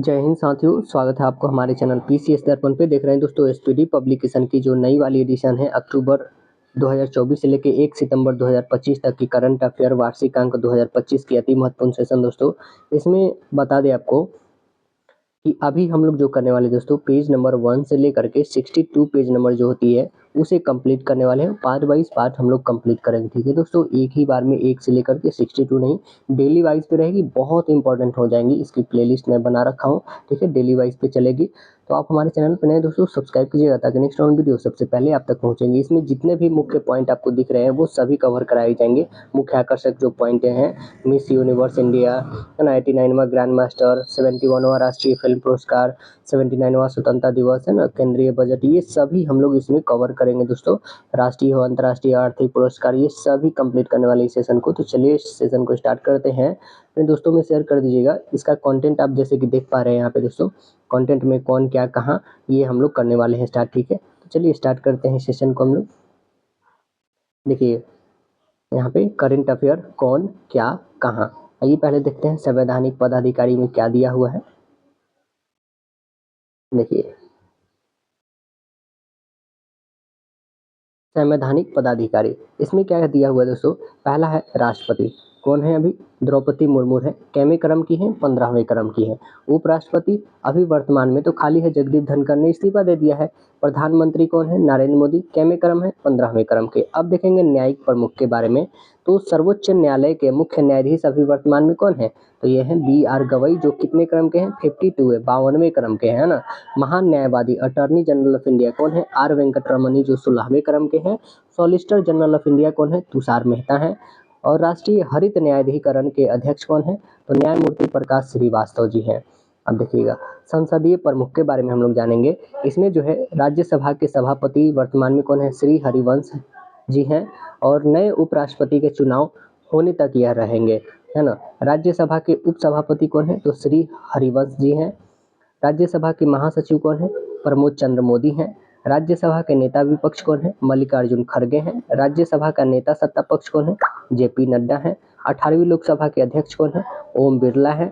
जय हिंद साथियों, स्वागत है आपको हमारे चैनल पीसीएस दर्पण पे। देख रहे हैं दोस्तों एसपीडी पब्लिकेशन की जो नई वाली एडिशन है अक्टूबर 2024 से लेके 1 सितंबर 2025 तक की करंट अफेयर वार्षिक अंक 2025 की अति महत्वपूर्ण सेशन दोस्तों। इसमें बता दें आपको कि अभी हम लोग जो करने वाले दोस्तों पेज नंबर 1 से लेकर के 62 पेज नंबर जो होती है उसे कंप्लीट करने वाले हैं। पार्ट वाइज पार्ट हम लोग कंप्लीट करेंगे, ठीक है दोस्तों। एक ही बार में 1 से लेकर के 62 नहीं, डेली वाइज पे रहेगी, बहुत इंपॉर्टेंट हो जाएंगी। इसकी प्लेलिस्ट मैं बना रखा हूँ, ठीक है, डेली वाइज पे चलेगी। तो आप हमारे चैनल पर नए दोस्तों सब्सक्राइब कीजिएगा ताकि नेक्स्ट राउंड वीडियो सबसे पहले आप तक पहुंचेंगे। इसमें जितने भी मुख्य पॉइंट आपको दिख रहे हैं वो सभी कवर कराए जाएंगे। मुख्य आकर्षक जो पॉइंट हैं, मिस यूनिवर्स इंडिया, 99वां ग्रैंड मास्टर, 71वां राष्ट्रीय फिल्म पुरस्कार, 79वां स्वतंत्रता दिवस है ना, केंद्रीय बजट, ये सभी हम लोग इसमें कवर करेंगे दोस्तों। राष्ट्रीय और अंतर्राष्ट्रीय आर्थिक पुरस्कार, ये सभी कंप्लीट करने वाले इस सेशन को। तो चलिए इस सेशन को स्टार्ट करते हैं। अपने दोस्तों में शेयर कर दीजिएगा। इसका कंटेंट आप जैसे कि देख पा रहे हैं यहाँ पे दोस्तों, कंटेंट में कौन क्या कहाँ, ये हम लोग करने वाले हैं स्टार्ट, ठीक है। तो चलिए स्टार्ट करते हैं सेशन को हम लोग। देखिए यहाँ पे करंट अफेयर कौन क्या कहाँ, आइए पहले देखते हैं संवैधानिक पदाधिकारी में क्या दिया हुआ है। देखिए संवैधानिक पदाधिकारी, इसमें क्या दिया हुआ है दोस्तों। पहला है राष्ट्रपति, कौन है अभी, द्रौपदी मुर्मू है, कैमे क्रम की है, 15वें क्रम की है। उपराष्ट्रपति अभी वर्तमान में तो खाली है, जगदीप धनखड़ ने इस्तीफा दे दिया है। प्रधानमंत्री कौन है, नरेंद्र मोदी, कैमे क्रम है, 15वें क्रम के। अब देखेंगे न्यायिक प्रमुख के बारे में, तो सर्वोच्च न्यायालय के मुख्य न्यायाधीश अभी वर्तमान में कौन है, तो ये है BR गवई, जो कितने क्रम के हैं, 52 है, 52वें क्रम के हैं ना। महान न्यायवादी अटॉर्नी जनरल ऑफ इंडिया कौन है, R वेंकटरमणी, जो 16वें क्रम के हैं। सॉलिसिटर जनरल ऑफ इंडिया कौन है, तुषार मेहता है। और राष्ट्रीय हरित न्यायाधिकरण के अध्यक्ष कौन है, तो न्यायमूर्ति प्रकाश श्रीवास्तव जी हैं। अब देखिएगा संसदीय प्रमुख के बारे में हम लोग जानेंगे। इसमें जो है राज्यसभा के सभापति वर्तमान में कौन है, श्री हरिवंश जी हैं। और नए उपराष्ट्रपति के चुनाव होने तक यह रहेंगे, है ना। राज्यसभा के उपसभापति कौन है, तो श्री हरिवंश जी हैं। राज्यसभा के महासचिव कौन है, प्रमोद चंद्र मोदी हैं। राज्यसभा के नेता विपक्ष कौन है, मल्लिकार्जुन खड़गे हैं। राज्यसभा का नेता सत्ता पक्ष कौन है, JP नड्डा है। 18वीं लोकसभा के अध्यक्ष कौन है, ओम बिरला है।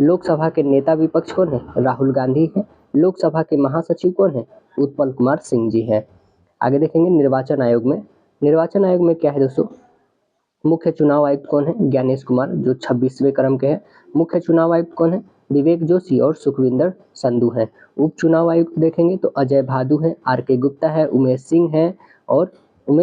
लोकसभा के नेता विपक्ष कौन है, राहुल गांधी है। लोकसभा के महासचिव कौन है, उत्पल कुमार सिंह जी हैं। आगे देखेंगे निर्वाचन आयोग में। निर्वाचन आयोग में क्या है दोस्तों, मुख्य चुनाव आयुक्त कौन है, ज्ञानेश कुमार, जो 26वें क्रम के हैं। मुख्य चुनाव आयुक्त कौन है, विवेक जोशी और सुखविंदर संधू हैं। उप चुनाव आयुक्त देखेंगे तो अजय भादु है, RK गुप्ता है, उमेश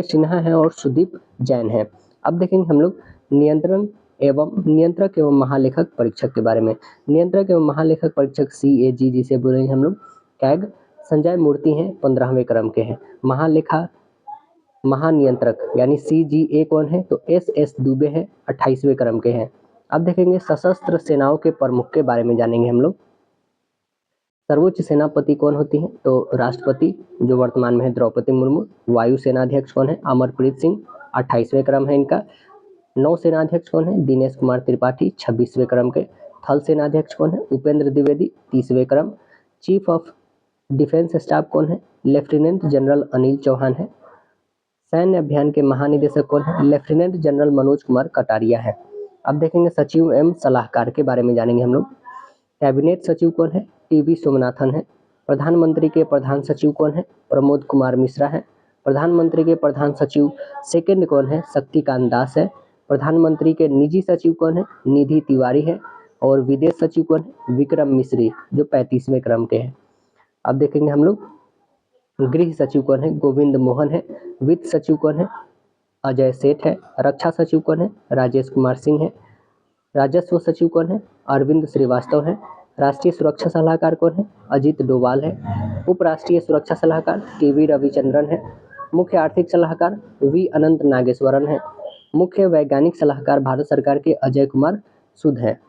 सिन्हा है और सुदीप जैन है। अब देखेंगे हम लोग नियंत्रक एवं महालेखक परीक्षक के बारे में। नियंत्रक एवं महालेखक परीक्षक CAG जिसे बोलेंगे हम लोग, कैग संजय मूर्ति हैं, 15वें क्रम के हैं। महानियंत्रक यानी CGA कौन है, तो SS दुबे है, 28वें क्रम के हैं। अब देखेंगे सशस्त्र सेनाओं के प्रमुख के बारे में जानेंगे हम लोग। सर्वोच्च सेनापति कौन होती है, तो राष्ट्रपति, जो वर्तमान में है द्रौपदी मुर्मू। वायु सेनाध्यक्ष कौन है, अमरप्रीत सिंह, 28वें क्रम है इनका। नौ सेनाध्यक्ष कौन है, दिनेश कुमार त्रिपाठी, 26वें क्रम के। थल सेनाध्यक्ष कौन है, उपेंद्र द्विवेदी, 30वें क्रम। चीफ ऑफ डिफेंस स्टाफ कौन है, लेफ्टिनेंट जनरल अनिल चौहान है। सैन्य अभियान के महानिदेशक कौन है, लेफ्टिनेंट जनरल मनोज कुमार कटारिया है। अब देखेंगे सचिव एवं सलाहकार के बारे में जानेंगे हम लोग। कैबिनेट सचिव कौन है, TV सोमनाथन है। प्रधानमंत्री के प्रधान सचिव कौन है, प्रमोद कुमार मिश्रा है। प्रधानमंत्री के प्रधान सचिव सेकंड कौन है, शक्तिकांत दास है। प्रधानमंत्री के निजी सचिव कौन है, निधि तिवारी है। और विदेश सचिव कौन है, विक्रम मिश्री, जो 35वें क्रम के हैं। अब देखेंगे हम लोग गृह सचिव कौन है, गोविंद मोहन है। वित्त सचिव कौन है, अजय सेठ है। रक्षा सचिव कौन है, राजेश कुमार सिंह है। राजस्व सचिव कौन है, अरविंद श्रीवास्तव है। राष्ट्रीय सुरक्षा सलाहकार कौन है, अजीत डोभाल है। उप राष्ट्रीय सुरक्षा सलाहकार TV रविचंद्रन है। मुख्य आर्थिक सलाहकार V अनंत नागेश्वरन है। मुख्य वैज्ञानिक सलाहकार भारत सरकार के अजय कुमार सुद है।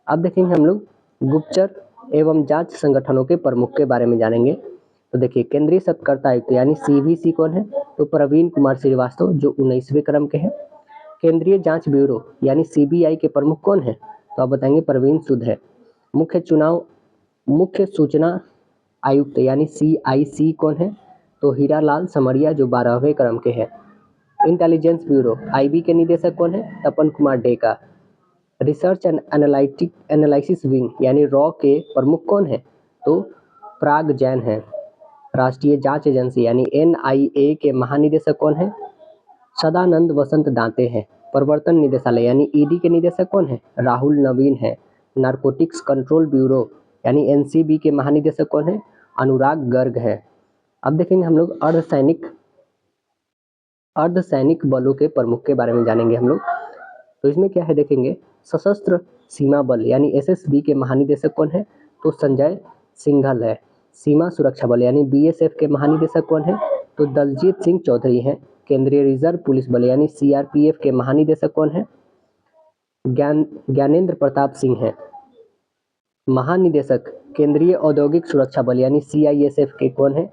अब देखेंगे हम लोग गुप्तचर एवं जांच संगठनों के प्रमुख के बारे में जानेंगे। तो देखिए केंद्रीय सतर्कता आयुक्त यानी CVC कौन है, तो प्रवीण कुमार श्रीवास्तव, जो 19वें क्रम के हैं। केंद्रीय जांच ब्यूरो यानी CBI के प्रमुख कौन है, तो आप बताएंगे प्रवीण सुद है। मुख्य सूचना आयुक्त यानी CIC कौन है, तो हीरालाल समरिया, जो 12वें क्रम के हैं। इंटेलिजेंस ब्यूरो IB के निदेशक कौन है, Tapan Kumar Deka. Research and analysis wing यानी रॉ के प्रमुख कौन है? तो पराग जैन है। राष्ट्रीय जांच एजेंसी यानी NIA के महानिदेशक कौन है? सदानंद वसंत दांते हैं। प्रवर्तन निदेशालय यानी ED के निदेशक कौन है? राहुल नवीन है। नारकोटिक्स कंट्रोल ब्यूरो यानी NCB के महानिदेशक कौन है? अनुराग गर्ग है। अब देखेंगे हम लोग अर्धसैनिक बलों के प्रमुख के बारे में जानेंगे हम लोग। तो इसमें क्या है देखेंगे, सशस्त्र सीमा बल यानी SSB के महानिदेशक कौन है? तो संजय सिंघल है। सीमा सुरक्षा बल यानी BSF के महानिदेशक कौन है? तो दलजीत सिंह चौधरी हैं। केंद्रीय रिजर्व पुलिस बल यानी CRPF के महानिदेशक कौन है? ज्ञानेंद्र प्रताप सिंह है। महानिदेशक केंद्रीय औद्योगिक सुरक्षा बल यानी CISF के कौन है?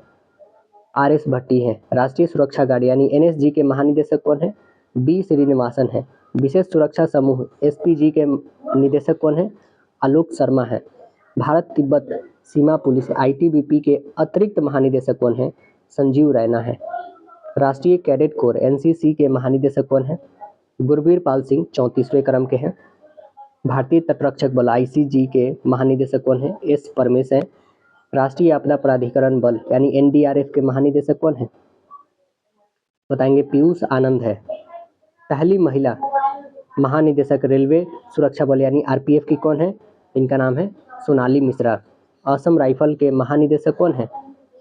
RS भट्टी हैं। राष्ट्रीय सुरक्षा गार्ड यानी NSG के महानिदेशक कौन है? B श्रीनिवासन है। विशेष सुरक्षा समूह SPG के निदेशक कौन है? आलोक शर्मा है। भारत तिब्बत सीमा पुलिस ITBP के अतिरिक्त महानिदेशक कौन है? संजीव रैना है। राष्ट्रीय कैडेट कोर NCC के महानिदेशक कौन है? गुरबीर पाल सिंह 34वें क्रम के हैं। भारतीय तटरक्षक बल ICG के महानिदेशक कौन है? S परमेश है। राष्ट्रीय आपदा प्राधिकरण बल यानी NDRF के महानिदेशक कौन है? बताएंगे, पीयूष आनंद है। पहली महिला महानिदेशक रेलवे सुरक्षा बल यानी RPF की कौन है? इनका नाम है सोनाली मिश्रा। असम राइफल के महानिदेशक कौन है?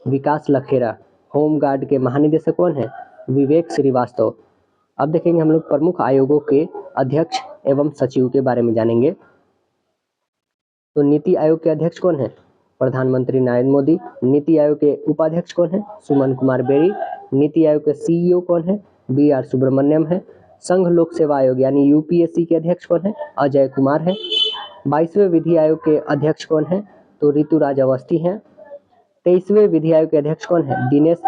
विकास लखेरा। होमगार्ड के महानिदेशक कौन है? विवेक श्रीवास्तव। अब देखेंगे हम लोग प्रमुख आयोगों के अध्यक्ष एवं सचिव के बारे में जानेंगे। तो नीति आयोग के अध्यक्ष कौन है? प्रधानमंत्री नरेंद्र मोदी। नीति आयोग के उपाध्यक्ष कौन है? सुमन कुमार बेरी। नीति आयोग के CEO कौन है? BR सुब्रमण्यम है। संघ लोक सेवा आयोग यानी UPSC के अध्यक्ष कौन है? अजय कुमार है। 22वें विधि आयोग के अध्यक्ष कौन है? तो ऋतुराज अवस्थी हैं। 23वें विधि आयोग के अध्यक्ष कौन है? दिनेश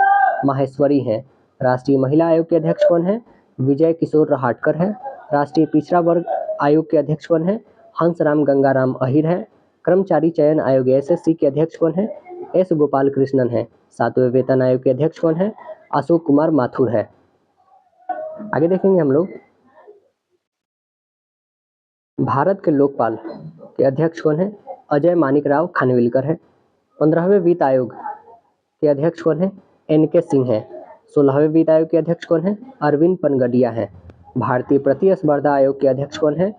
माहेश्वरी हैं। राष्ट्रीय महिला आयोग के अध्यक्ष कौन है? विजय किशोर रहाटकर है। राष्ट्रीय पिछड़ा वर्ग आयोग के अध्यक्ष कौन है? हंसराम गंगाराम अहिर है। कर्मचारी चयन आयोग SSC के अध्यक्ष कौन है? S गोपाल कृष्णन है। 7वें वेतन आयोग के अध्यक्ष कौन है? अशोक कुमार माथुर है। आगे देखेंगे हम लोग भारत के लोकपाल के अध्यक्ष कौन है? अजय मानिकराव खानविलकर है। 15वें वित्त आयोग के अध्यक्ष कौन है? NK सिंह है। 16वें वित्त आयोग के अध्यक्ष कौन है? अरविंद पनगडिया है। भारतीय प्रतिस्पर्धा आयोग के अध्यक्ष कौन है?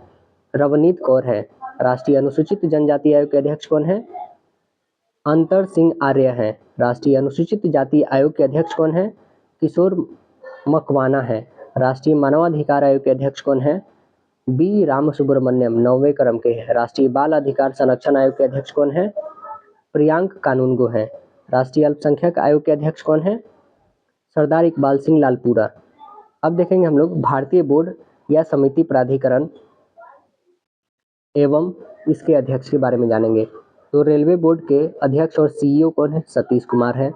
रवनीत कौर है। राष्ट्रीय अनुसूचित जनजाति आयोग के अध्यक्ष कौन है? अंतर सिंह आर्य है। राष्ट्रीय अनुसूचित जाति आयोग के अध्यक्ष कौन है? किशोर मकवाना है। राष्ट्रीय मानवाधिकार आयोग के अध्यक्ष कौन है? B राम सुब्रमण्यम 9वें क्रम के हैं। राष्ट्रीय बाल अधिकार संरक्षण आयोग के अध्यक्ष कौन है? प्रियांक कानूनगो है। राष्ट्रीय अल्पसंख्यक आयोग के अध्यक्ष कौन है? सरदार इकबाल सिंह लालपुरा। अब देखेंगे हम लोग भारतीय बोर्ड या समिति प्राधिकरण एवं इसके अध्यक्ष के बारे में जानेंगे। तो रेलवे बोर्ड के अध्यक्ष और CEO कौन है? सतीश कुमार है।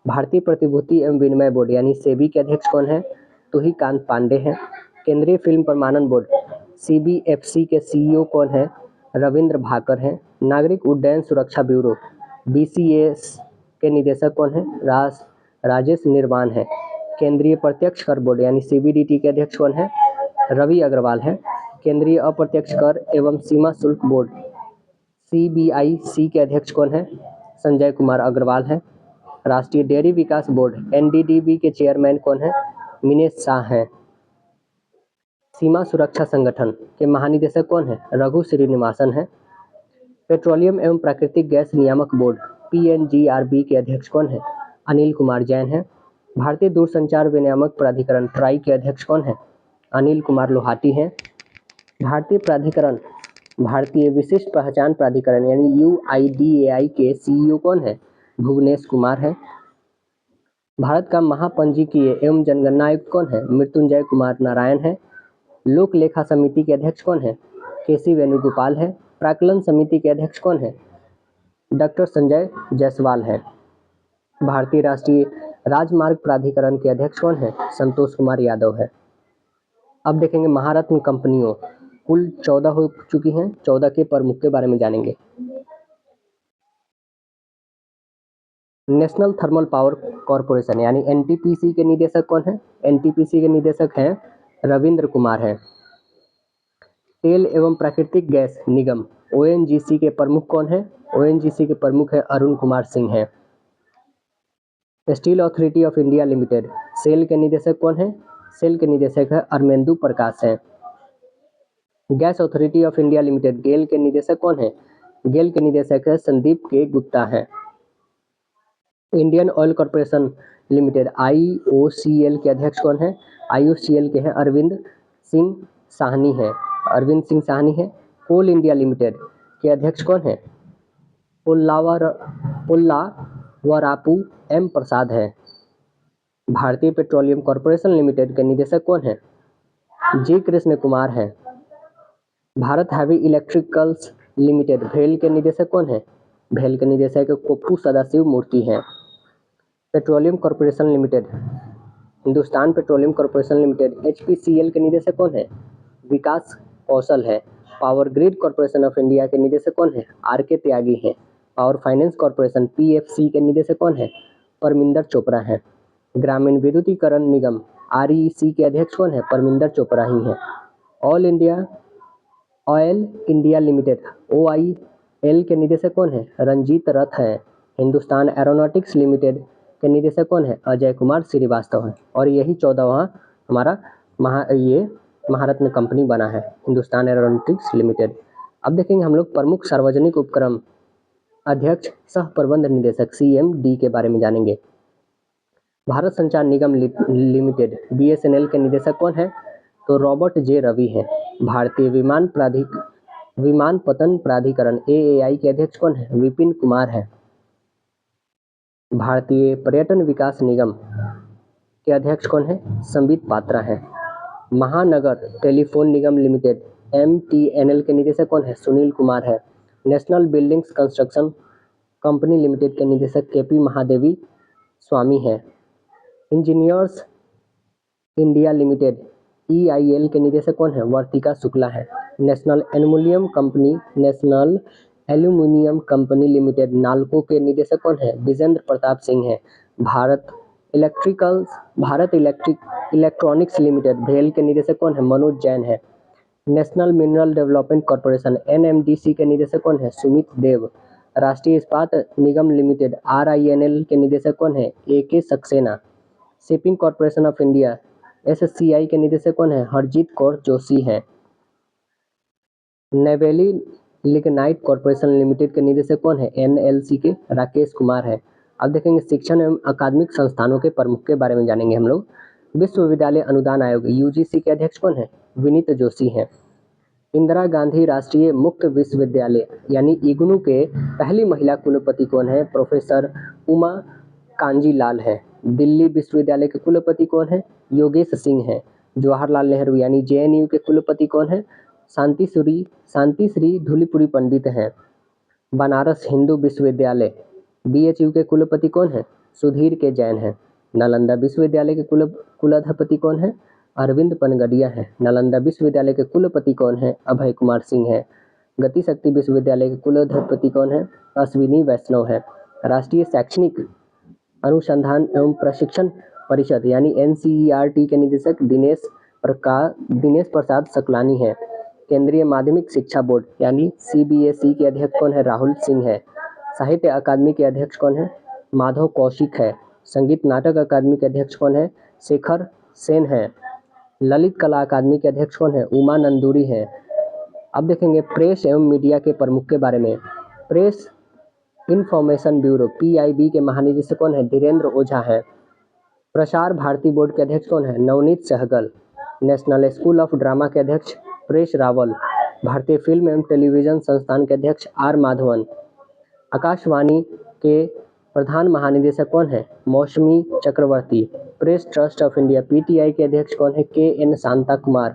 भारतीय प्रतिभूति एवं विनिमय बोर्ड यानी सेबी के अध्यक्ष कौन है? तुहिकांत पांडे हैं। केंद्रीय फिल्म प्रमाणन बोर्ड CBFC के CEO कौन है? रविंद्र भाकर हैं। नागरिक उड्डयन सुरक्षा ब्यूरो BCS के निदेशक कौन है? राजेश निर्वाण है। केंद्रीय प्रत्यक्ष कर बोर्ड यानी CBDT के अध्यक्ष कौन है? रवि अग्रवाल है। केंद्रीय अप्रत्यक्ष कर एवं सीमा शुल्क बोर्ड CBIC के अध्यक्ष कौन है? संजय कुमार अग्रवाल है। राष्ट्रीय डेयरी विकास बोर्ड NDDB के चेयरमैन कौन है? मिनेश शाह हैं। सीमा सुरक्षा संगठन के महानिदेशक कौन है? रघु श्रीनिवासन है। पेट्रोलियम एवं प्राकृतिक गैस नियामक बोर्ड PNGRB के अध्यक्ष कौन है? अनिल कुमार जैन है। भारतीय दूरसंचार विनियामक प्राधिकरण ट्राई के अध्यक्ष कौन है? अनिल कुमार लोहाटी हैं। भारतीय प्राधिकरण भारतीय विशिष्ट पहचान प्राधिकरण यानी UIDAI के CEO कौन है? भुवनेश कुमार है। भारत का महापंजीकीय एवं जनगणना आयुक्त कौन है? मृत्युंजय कुमार नारायण है। लोक लेखा समिति के अध्यक्ष कौन है? KC वेणुगोपाल है। प्राक्कलन समिति के अध्यक्ष कौन है? डॉक्टर संजय जायसवाल है। भारतीय राष्ट्रीय राजमार्ग प्राधिकरण के अध्यक्ष कौन है? संतोष कुमार यादव है। अब देखेंगे महारत्न कंपनियों कुल 14 हो चुकी हैं। 14 के प्रमुख के बारे में जानेंगे। नेशनल थर्मल पावर कॉरपोरेशन यानी NTPC के निदेशक कौन है? NTPC के निदेशक हैं रविंद्र कुमार है। तेल एवं प्राकृतिक गैस निगम ONGC के प्रमुख कौन है? ONGC के प्रमुख है अरुण कुमार सिंह है। Steel Authority of India Limited SAIL के निदेशक कौन है? सेल के निदेशक है अरमेंदु प्रकाश है। Gas authority of India limited GAIL के निदेशक कौन है? गेल के निदेशक है संदीप के गुप्ता है। Indian oil corporation limited IOCL के अध्यक्ष कौन है? IOCL के हैं अरविंद सिंह साहनी है। अरविंद सिंह साहनी है। कोल इंडिया लिमिटेड के अध्यक्ष कौन है? पुल्लावरापू M प्रसाद है। भारतीय पेट्रोलियम कॉर्पोरेशन लिमिटेड के निदेशक कौन है? जी कृष्ण कुमार है। भारत हैवी इलेक्ट्रिकल्स लिमिटेड भेल के निदेशक कौन है? भेल के निदेशक कोप्पू सदाशिव मूर्ति है। Petroleum corporation limited Hindustan petroleum corporation limited HPCL के निदेशक कौन है? विकास कौशल है। Power grid corporation of India के निदेशक कौन है? RK त्यागी है। पावर फाइनेंस कॉर्पोरेशन PFC के निदेशक कौन है? परमिंदर चोपड़ा है। ग्रामीण विद्युतीकरण निगम REC के अध्यक्ष कौन है? परमिंदर चोपड़ा ही है। ऑयल इंडिया लिमिटेड OIL के निदेशक कौन है? रंजीत रथ है। हिंदुस्तान एरोनॉटिक्स लिमिटेड के निदेशक कौन है? अजय कुमार श्रीवास्तव है। और यही 14वां हमारा महारत्न कंपनी बना है हिंदुस्तान एरोनॉटिक्स लिमिटेड। अब देखेंगे हम लोग प्रमुख सार्वजनिक उपक्रम अध्यक्ष सह प्रबंध निदेशक CMD के बारे में जानेंगे। भारत संचार निगम लिमिटेड BSNL के निदेशक कौन है? तो रॉबर्ट J रवि है। भारतीय विमानपत्तन प्राधिकरण AAI के अध्यक्ष कौन है? विपिन कुमार है। भारतीय पर्यटन विकास निगम के अध्यक्ष कौन है? संबित पात्रा है। महानगर टेलीफोन निगम लिमिटेड MTNL के निदेशक कौन है? सुनील कुमार है। National buildings construction company limited के निदेशक KP महादेवी स्वामी है। इंजीनियर्स इंडिया लिमिटेड EIL के निदेशक कौन है? वर्तिका शुक्ला है। National aluminium company limited NALCO के निदेशक कौन है? विजेंद्र प्रताप सिंह है। भारत इलेक्ट्रॉनिक्स लिमिटेड भेल के निदेशक कौन है? मनोज जैन है। National mineral development corporation NMDC के निदेशक कौन है? सुमित देव। राष्ट्रीय इस्पात निगम लिमिटेड RINL के निदेशक कौन है? AK Saxena. Shipping corporation of India SSCI के निदेशक कौन है? हरजीत कौर जोशी है। नेवेली लिग्नाइट कॉर्पोरेशन लिमिटेड के निदेशक कौन है? NLC के राकेश कुमार है। अब देखेंगे शिक्षण एवं अकादमिक संस्थानों के प्रमुख के बारे में जानेंगे हम लोग। विश्वविद्यालय अनुदान आयोग UGC के अध्यक्ष कौन है? विनीत जोशी है। इंदिरा गांधी राष्ट्रीय मुक्त विश्वविद्यालय यानी IGNOU के पहली महिला कुलपति कौन है? प्रोफेसर उमा कांजी लाल है। दिल्ली विश्वविद्यालय के कुलपति कौन है? योगेश सिंह है। जवाहरलाल नेहरू यानी JNU के कुलपति कौन है? शांति श्री धूलीपुरी पंडित हैं। बनारस हिंदू विश्वविद्यालय BHU के कुलपति कौन है? सुधीर के जैन है। नालंदा विश्वविद्यालय के कुलाधिपति कौन है? अरविंद पनगडिया है। नालंदा विश्वविद्यालय के कुलपति कौन है? अभय कुमार सिंह है। गति शक्ति विश्वविद्यालय के कुलाधिपति कौन है? अश्विनी वैष्णव है। राष्ट्रीय शैक्षणिक अनुसंधान एवं प्रशिक्षण परिषद यानी NCERT के निदेशक दिनेश प्रसाद सकलानी है। केंद्रीय माध्यमिक शिक्षा बोर्ड यानी CBSE के अध्यक्ष कौन है? राहुल सिंह है। साहित्य अकादमी के अध्यक्ष कौन है? माधव कौशिक है। संगीत नाटक अकादमी के अध्यक्ष कौन है? शेखर सेन है। ललित कला अकादमी के अध्यक्ष कौन है? उमा नंदूरी है। अब देखेंगे प्रेस एवं मीडिया के प्रमुख के बारे में। प्रेस इंफॉर्मेशन ब्यूरो PIB के महानिदेशक कौन है? धीरेन्द्र ओझा है। प्रसार भारती बोर्ड के अध्यक्ष कौन है? Navneet Sehgal. National School of Drama के अध्यक्ष प्रेश रावल। भारतीय फिल्म एवं टेलीविजन संस्थान के अध्यक्ष R माधवन। आकाशवाणी के प्रधान महानिदेशक कौन है? Mausami Chakraborty. Press trust of India PTI के अध्यक्ष कौन है? KN Shanta Kumar.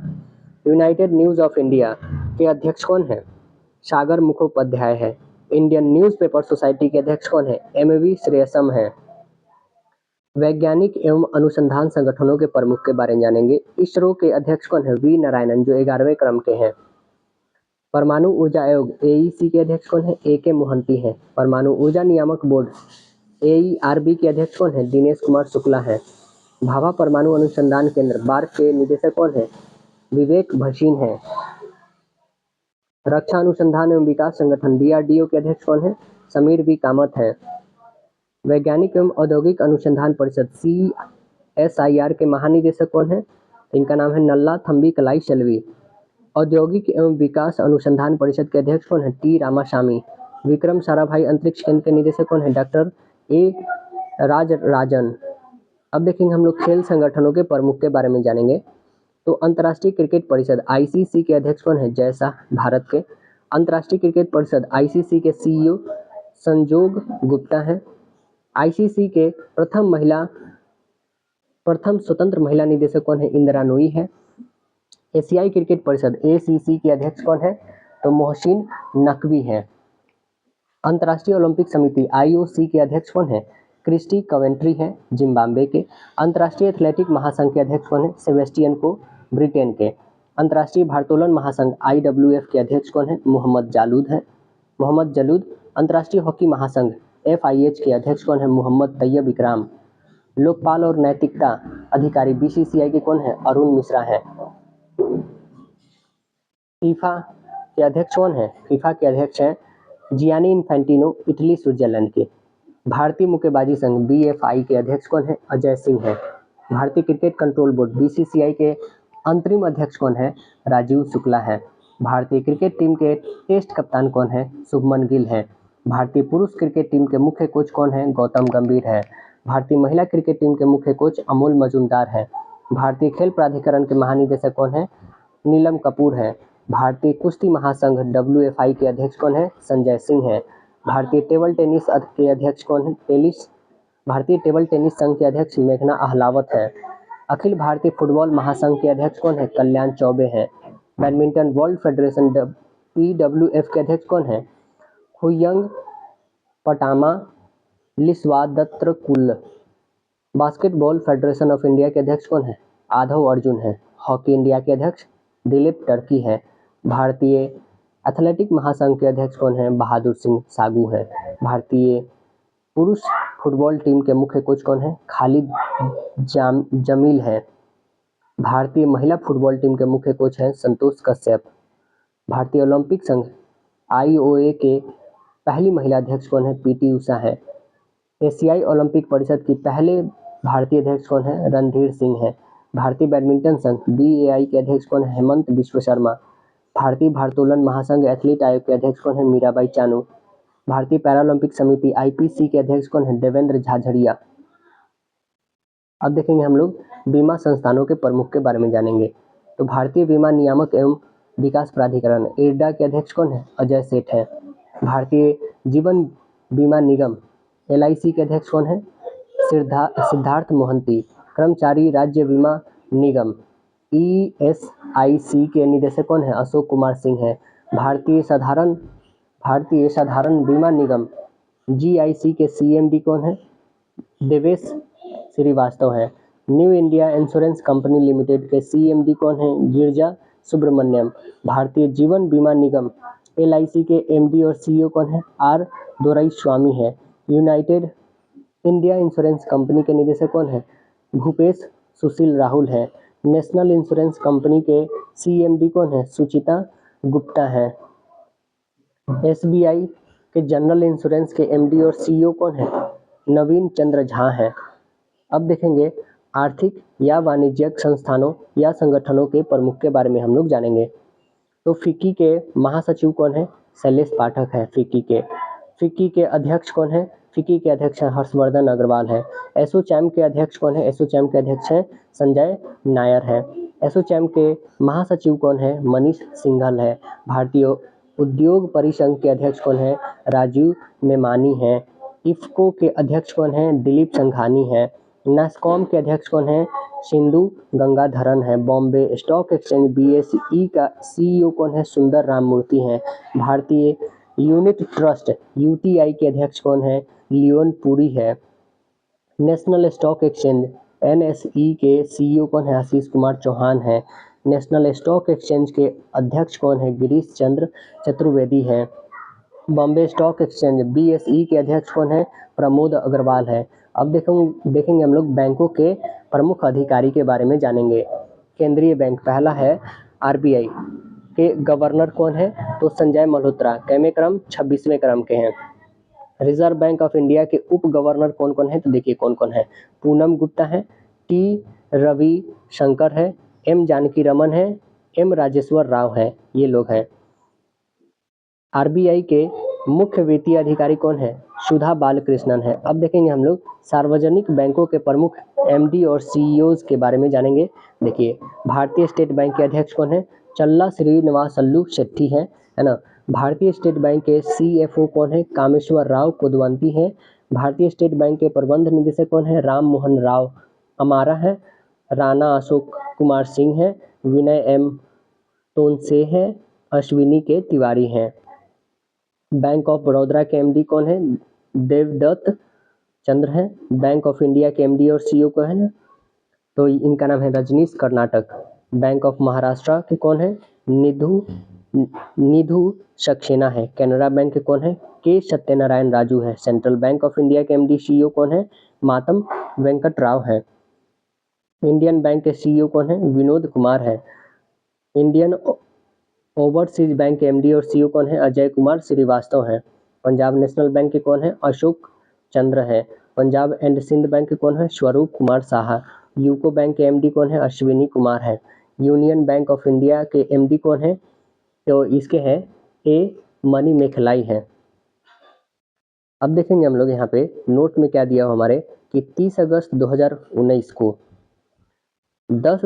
United News of India के अध्यक्ष कौन है? सागर मुखोपाध्याय है। इंडियन न्यूज़पेपर सोसाइटी के अध्यक्ष कौन है? MV श्रेयसम है। वैज्ञानिक एवं अनुसंधान संगठनों के प्रमुख के बारे में जानेंगे। इसरो के अध्यक्ष कौन है? V नारायणन जो 11वें क्रम के हैं। परमाणु ऊर्जा आयोग AEC के अध्यक्ष कौन है? AK मोहंती है। परमाणु ऊर्जा नियामक बोर्ड AERB के अध्यक्ष कौन है? दिनेश कुमार शुक्ला है। भाभा परमाणु अनुसंधान केंद्र BARC के निदेशक कौन है? विवेक भसीन है। रक्षा अनुसंधान एवं विकास संगठन DRDO के अध्यक्ष कौन है? समीर बी कामत हैं। वैज्ञानिक एवं औद्योगिक अनुसंधान परिषद CSIR के महानिदेशक कौन है? इनका नाम है नल्ला थम्बी कलाई शलवी। औद्योगिक एवं विकास अनुसंधान परिषद के अध्यक्ष कौन है? T रामासामी। विक्रम साराभाई अंतरिक्ष केंद्र के निदेशक कौन है? Doctor A Rajarajan. अब देखेंगे हम लोग खेल संगठनों के प्रमुख के बारे में जानेंगे। तो अंतर्राष्ट्रीय क्रिकेट परिषद ICC के अध्यक्ष कौन है? जय शाह भारत के। अंतर्राष्ट्रीय क्रिकेट परिषद ICC के CEO संजोग गुप्ता हैं। ICC के प्रथम स्वतंत्र महिला निदेशक कौन है? इंदिरा नूई है। एशियाई क्रिकेट परिषद ACC के अध्यक्ष कौन है? तो मोहसिन नकवी है। अंतर्राष्ट्रीय ओलंपिक समिति IOC के अध्यक्ष कौन है? क्रिस्टी कवेंट्री है जिम्बाब्वे के। अंतर्राष्ट्रीय एथलेटिक महासंघ के अध्यक्ष कौन है? सेबेस्टियन को ब्रिटेन के। अंतर्राष्ट्रीय भारोत्तोलन महासंघ IWF के अध्यक्ष कौन है? मोहम्मद जलूद। अंतर्राष्ट्रीय हॉकी महासंघ FIH के अध्यक्ष कौन है? मोहम्मद तैयब इकराम। लोकपाल और नैतिकता अधिकारी BCCI के कौन है? अरुण मिश्रा है। फीफा के अध्यक्ष कौन है? फीफा के अध्यक्ष हैं जियानी इन्फेंटिनो, इटली स्विट्जरलैंड के। भारतीय मुक्केबाजी संघ BFI के अध्यक्ष कौन है? अजय सिंह है। भारतीय क्रिकेट कंट्रोल बोर्ड BCCI के अंतरिम अध्यक्ष कौन है? राजीव शुक्ला है। भारतीय क्रिकेट टीम के टेस्ट कप्तान कौन है? शुभमन गिल है। भारतीय पुरुष क्रिकेट टीम के मुख्य कोच कौन है? गौतम गंभीर है। भारतीय महिला क्रिकेट टीम के मुख्य कोच अमोल मजूमदार है। भारतीय खेल प्राधिकरण के महानिदेशक कौन है? नीलम कपूर है। भारतीय कुश्ती महासंघ WFI के अध्यक्ष कौन है? संजय सिंह है। भारतीय टेबल टेनिस के अध्यक्ष कौन है? भारतीय टेबल टेनिस संघ के अध्यक्ष मेघना अहलावत है। अखिल भारतीय फुटबॉल महासंघ के अध्यक्ष कौन है? कल्याण चौबे है। बैडमिंटन वर्ल्ड फेडरेशन PWF के अध्यक्ष कौन है? हुयंग Patama Leeswadtrakul. Basketball federation of India के अध्यक्ष कौन है? आधव अर्जुन है। हॉकी इंडिया के अध्यक्ष दिलीप टर्की है। भारतीय एथलेटिक महासंघ के अध्यक्ष कौन है? बहादुर सिंह सागू है। भारतीय पुरुष फुटबॉल टीम के मुख्य कोच कौन है? खालिद जमील है। भारतीय महिला फुटबॉल टीम के मुख्य कोच हैं संतोष कश्यप। भारतीय ओलंपिक संघ IOA के पहली महिला अध्यक्ष कौन है? PT उषा है। एशियाई ओलंपिक परिषद की पहले भारतीय अध्यक्ष कौन है? रणधीर सिंह है। भारतीय बैडमिंटन संघ BAI के अध्यक्ष कौन है? हेमंत विश्व शर्मा। भारतीय भारोत्तोलन महासंघ एथलीट आयोग के अध्यक्ष कौन है? मीराबाई चानू। भारतीय पैरालंपिक समिति IPC के अध्यक्ष कौन है? देवेंद्र झाझड़िया। अब देखेंगे हम लोग बीमा संस्थानों के प्रमुख के बारे में जानेंगे। तो भारतीय बीमा नियामक एवं विकास प्राधिकरण IRDA के अध्यक्ष कौन है? अजय सेठ है। भारतीय जीवन बीमा निगम LIC के अध्यक्ष कौन है? सिद्धार्थ मोहंती। कर्मचारी राज्य बीमा निगम ESIC के निदेशक कौन है? अशोक कुमार सिंह है। भारतीय साधारण बीमा निगम GIC के CMD कौन है? देवेश श्रीवास्तव है। New India insurance company limited के CMD कौन है? गिरजा सुब्रमण्यम। भारतीय जीवन बीमा निगम LIC के MD और CEO कौन है? R दोराईस्वामी है। यूनाइटेड इंडिया इंश्योरेंस कंपनी के निदेशक कौन है? भूपेश सुशील राहुल है। नेशनल इंश्योरेंस कंपनी के CMD कौन है? सुचिता गुप्ता है। SBI के जनरल इंश्योरेंस के MD और CEO कौन है? नवीन चंद्र झा है। अब देखेंगे आर्थिक या वाणिज्यिक संस्थानों या संगठनों के प्रमुख के बारे में हम लोग जानेंगे। तो फिक्की के महासचिव कौन है? शैलेश पाठक है फिक्की के अध्यक्ष कौन है? फिक्की के अध्यक्ष हर्षवर्धन अग्रवाल है। एसोचैम के अध्यक्ष कौन है? एसोचैम के अध्यक्ष है संजय नायर है। एसोचैम के महासचिव कौन है? मनीष सिंघल है। भारतीय उद्योग परिसंघ के अध्यक्ष कौन है? राजीव मेमानी है। इफ्को के अध्यक्ष कौन है? दिलीप संघानी है। नास्कॉम के अध्यक्ष कौन है? सिंधु गंगाधरन है। बॉम्बे स्टॉक एक्सचेंज BSE का CEO कौन है? सुंदर राम मूर्ति है। भारतीय यूनिट ट्रस्ट UTI के अध्यक्ष कौन है? लियोन पुरी है। नेशनल स्टॉक एक्सचेंज NSE के CEO कौन है? आशीष कुमार चौहान है। नेशनल स्टॉक एक्सचेंज के अध्यक्ष कौन है? गिरीश चंद्र चतुर्वेदी है। बॉम्बे स्टॉक एक्सचेंज BSE के अध्यक्ष कौन है? प्रमोद अग्रवाल है। अब देखेंगे हम लोग बैंकों के प्रमुख अधिकारी के बारे में जानेंगे। केंद्रीय बैंक पहला है RBI। के गवर्नर कौन है? तो संजय मल्होत्रा। कैमे क्रम? 26वें क्रम के हैं। रिजर्व बैंक ऑफ इंडिया के उप गवर्नर कौन कौन है? तो देखिए कौन कौन है। पूनम गुप्ता है, टी रवि शंकर है, एम जानकी रमन है, एम राजेश्वर राव है, ये लोग हैं। आरबीआई के मुख्य वित्तीय अधिकारी कौन है? सुधा बालकृष्णन है। अब देखेंगे हम लोग सार्वजनिक बैंकों के प्रमुख एमडी और सीईओज के बारे में जानेंगे। देखिए भारतीय स्टेट बैंक के अध्यक्ष कौन है? चल्ला श्रीनिवासल्लू शेट्टी है ना। भारतीय स्टेट बैंक के सीएफओ कौन है? कामेश्वर राव कोदवंती है। भारतीय स्टेट बैंक के प्रबंध निदेशक कौन है? राम मोहन राव अमारा है। राणा अशोक कुमार सिंह है, विनय एम तोनसे है, अश्विनी के तिवारी हैं। बैंक ऑफ बड़ौदा के एमडी कौन है? देवदत्त चंद्र है। बैंक ऑफ इंडिया के एमडी और सीईओ कौन है? तो इनका नाम है रजनीश कर्नाटक। बैंक ऑफ महाराष्ट्र के कौन है? निधु सक्सेना है। कैनरा बैंक के कौन है? के सत्यनारायण राजू है। सेंट्रल बैंक ऑफ इंडिया के एमडी सीईओ कौन है? मातम वेंकट राव है। इंडियन बैंक के सीईओ कौन है? विनोद कुमार है। इंडियन ओवरसीज बैंक के एमडी और सीईओ कौन है? अजय कुमार श्रीवास्तव हैं। पंजाब नेशनल बैंक के कौन है? अशोक चंद्र है। पंजाब एंड सिंध बैंक के कौन है? स्वरूप कुमार साहा। यूको बैंक के एमडी कौन है? अश्विनी कुमार है। यूनियन बैंक ऑफ इंडिया के एमडी कौन है? तो इसके हैं ए मनी मेखलाई है। अब देखेंगे हम लोग यहाँ पे नोट में क्या दिया हो हमारे कि 30 अगस्त 2019 को 10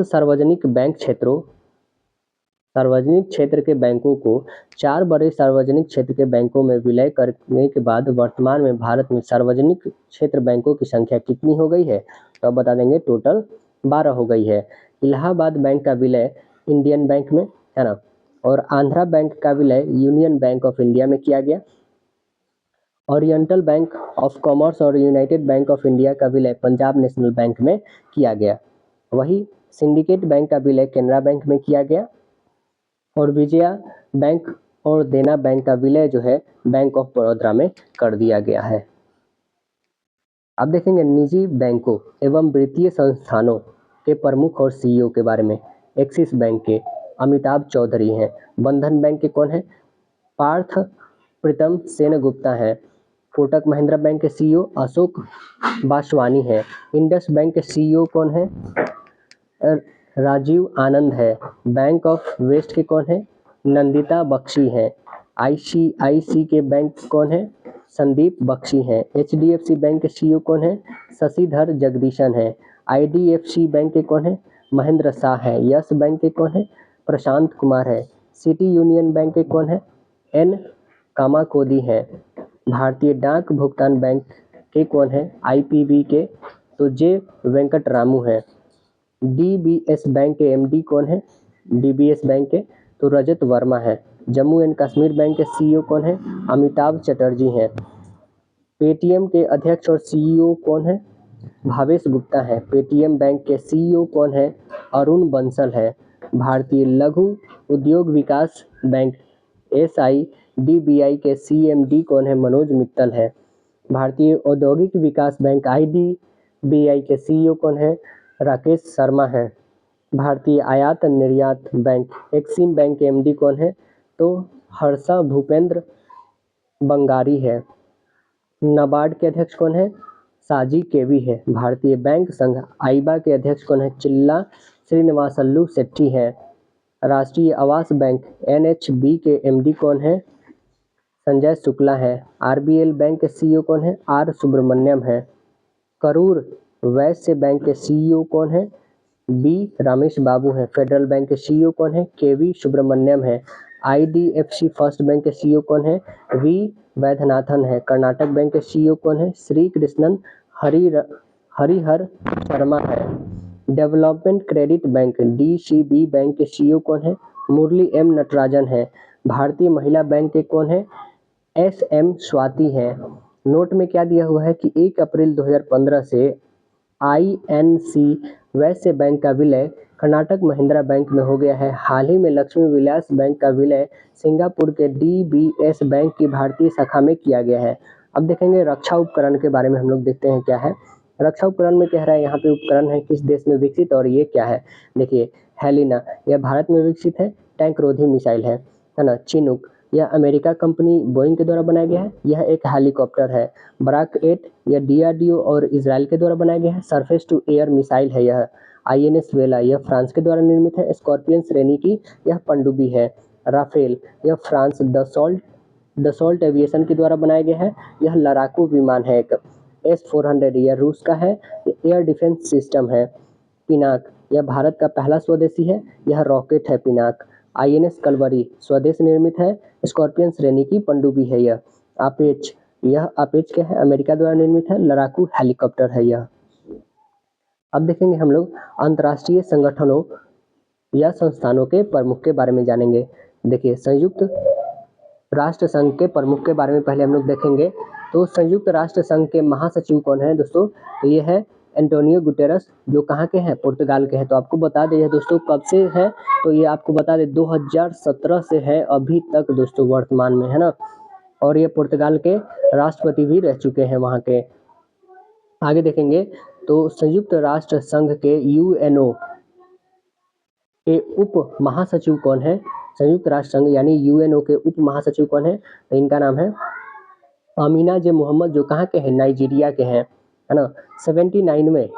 सार्वजनिक क्षेत्र के बैंकों को 4 बड़े सार्वजनिक क्षेत्र के बैंकों में विलय करने के बाद वर्तमान में भारत में सार्वजनिक क्षेत्र बैंकों की संख्या कितनी हो गई है? तो अब बता देंगे टोटल 12 हो गई है। इलाहाबाद बैंक का विलय इंडियन बैंक में है ना, और आंध्रा बैंक का विलय यूनियन बैंक ऑफ इंडिया में किया गया। ओरिएंटल बैंक ऑफ कॉमर्स और यूनाइटेड बैंक ऑफ इंडिया का विलय पंजाब नेशनल बैंक में किया गया। वही सिंडिकेट बैंक का विलय केनरा बैंक में किया गया, और विजया बैंक और देना बैंक का विलय जो है बैंक ऑफ बड़ौदा में कर दिया गया है। अब देखेंगे निजी बैंकों एवं वित्तीय संस्थानों के प्रमुख और सीईओ के बारे में। एक्सिस बैंक के अमिताभ चौधरी हैं। बंधन बैंक के कौन है? पार्थ प्रीतम सेनगुप्ता है। कोटक महिंद्रा बैंक के सीईओ अशोक बासवानी है। इंडस बैंक के सीईओ कौन है? राजीव आनंद है। बैंक ऑफ वेस्ट के कौन है? नंदिता बख्शी है। आईसीआईसी के बैंक कौन है? संदीप बख्शी है। एचडीएफसी बैंक के सीईओ कौन है? शशिधर जगदीशन है। आईडीएफसी बैंक के कौन है? महेंद्र शाह है। यस बैंक के कौन है? प्रशांत कुमार है। सिटी यूनियन बैंक के कौन है? एन कामाकोदी है। भारतीय डाक भुगतान बैंक के कौन है? आईपीबी के तो जे वेंकट रामू है। डीबीएस बैंक के एमडी कौन है? डीबीएस बैंक के तो रजत वर्मा है। जम्मू एंड कश्मीर बैंक के सीईओ कौन है? अमिताभ चटर्जी हैं। पेटीएम के अध्यक्ष और सीईओ कौन है? भावेश गुप्ता है। पेटीएम बैंक के सीईओ कौन है? अरुण बंसल है। भारतीय लघु उद्योग विकास बैंक SIDBI के CMD कौन है? मनोज मित्तल है। भारतीय औद्योगिक विकास बैंक IDBI के सीईओ कौन है? राकेश शर्मा है। भारतीय आयात निर्यात बैंक एक्सिम बैंक के एमडी कौन है? तो हर्षा भूपेंद्र बंगारी है। नाबार्ड के अध्यक्ष कौन है? साजी केवी है। भारतीय बैंक संघ आईबा के अध्यक्ष कौन है? चिल्ला श्रीनिवासल्लू शेट्टी है। राष्ट्रीय आवास बैंक NHB के एमडी कौन है? संजय शुक्ला है। RBL बैंक के सीईओ कौन है? R सुब्रमण्यम है। करूर वैश्य बैंक के सीईओ कौन है? B रामेश बाबू है। फेडरल बैंक के सीईओ कौन है? KV सुब्रमण्यम है। IDFC फर्स्ट बैंक के सीईओ कौन है? V वैद्यनाथन है। कर्नाटक बैंक के सीईओ कौन है? श्री कृष्णन हरिहर शर्मा है। Development credit bank DCB bank के सीईओ कौन है? मुरली M नटराजन है। भारतीय महिला बैंक के कौन है? SM स्वाति है। नोट में क्या दिया हुआ है कि 1 अप्रैल 2015 से INC वैश्य बैंक का विलय कर्नाटक महिंद्रा बैंक में हो गया है। हाल ही में लक्ष्मी विलास बैंक का विलय सिंगापुर के DBS बैंक की भारतीय शाखा में किया गया है। अब देखेंगे रक्षा उपकरण के बारे में हम लोग देखते हैं क्या है। रक्षा उपकरण में कह रहा है यहाँ पे उपकरण है किस देश में विकसित, और ये क्या है? देखिए हेलिना, यह भारत में विकसित है। टैंक रोधी मिसाइल है ना। चिनूक, यह अमेरिका कंपनी बोइंग के द्वारा बनाया गया है। यह एक हेलीकॉप्टर है। बराक 8, यह डीआरडीओ और इजराइल के द्वारा बनाया गया है। सरफेस टू एयर मिसाइल है यह। आईएनएस वेला, यह फ्रांस के द्वारा निर्मित है। स्कॉर्पियन श्रेणी की यह पनडुब्बी है। राफेल, यह फ्रांस दसॉल्ट एविएशन के द्वारा बनाया गया है। यह लड़ाकू विमान है एक। S-400, यह रूस का है, एयर डिफेंस सिस्टम है। पिनाक, यह भारत का पहला स्वदेशी है, यह रॉकेट है पिनाक। आईएनएस कलवरी, स्वदेश निर्मित है, स्कॉर्पियन श्रेणी की पनडुब्बी है यह। अपेच, यह अपेच क्या है, अमेरिका द्वारा निर्मित है, लड़ाकू हेलीकॉप्टर है यह। अब देखेंगे हम लोग अंतर्राष्ट्रीय संगठनों या संस्थानों के प्रमुख के बारे में जानेंगे। देखिए, संयुक्त राष्ट्र संघ के प्रमुख के बारे में पहले हम लोग देखेंगे। तो संयुक्त राष्ट्र संघ के महासचिव कौन है दोस्तों? तो ये है एंटोनियो गुटेरस, जो कहाँ के हैं? पुर्तगाल के हैं। तो आपको बता दें दोस्तों कब से है, तो ये आपको बता दें 2017 से है अभी तक दोस्तों, वर्तमान में, है ना। और ये पुर्तगाल के राष्ट्रपति भी रह चुके हैं वहाँ के। आगे देखेंगे तो संयुक्त राष्ट्र संघ के यूएनओ के उप महासचिव कौन है? संयुक्त राष्ट्र संघ यानी यूएनओ के उप महासचिव कौन है? तो इनका नाम है अमीना जे मोहम्मद, जो कहाँ के हैं? नाइजीरिया के हैं, है ना। 79वें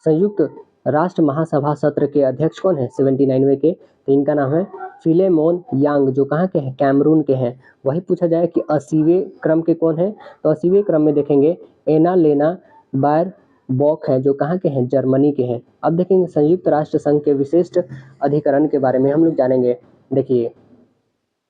संयुक्त राष्ट्र महासभा सत्र के अध्यक्ष कौन है? 79वें के, तो इनका नाम है फिलेमोन यांग, जो कहाँ के हैं? कैमरून के हैं। वही पूछा जाए कि 80वें क्रम के कौन है? तो 80वें क्रम में देखेंगे एना लेना बायर बॉक है, जो कहाँ के हैं? जर्मनी के हैं। अब देखेंगे संयुक्त राष्ट्र संघ के विशिष्ट अधिकरण के बारे में हम लोग जानेंगे। देखिए,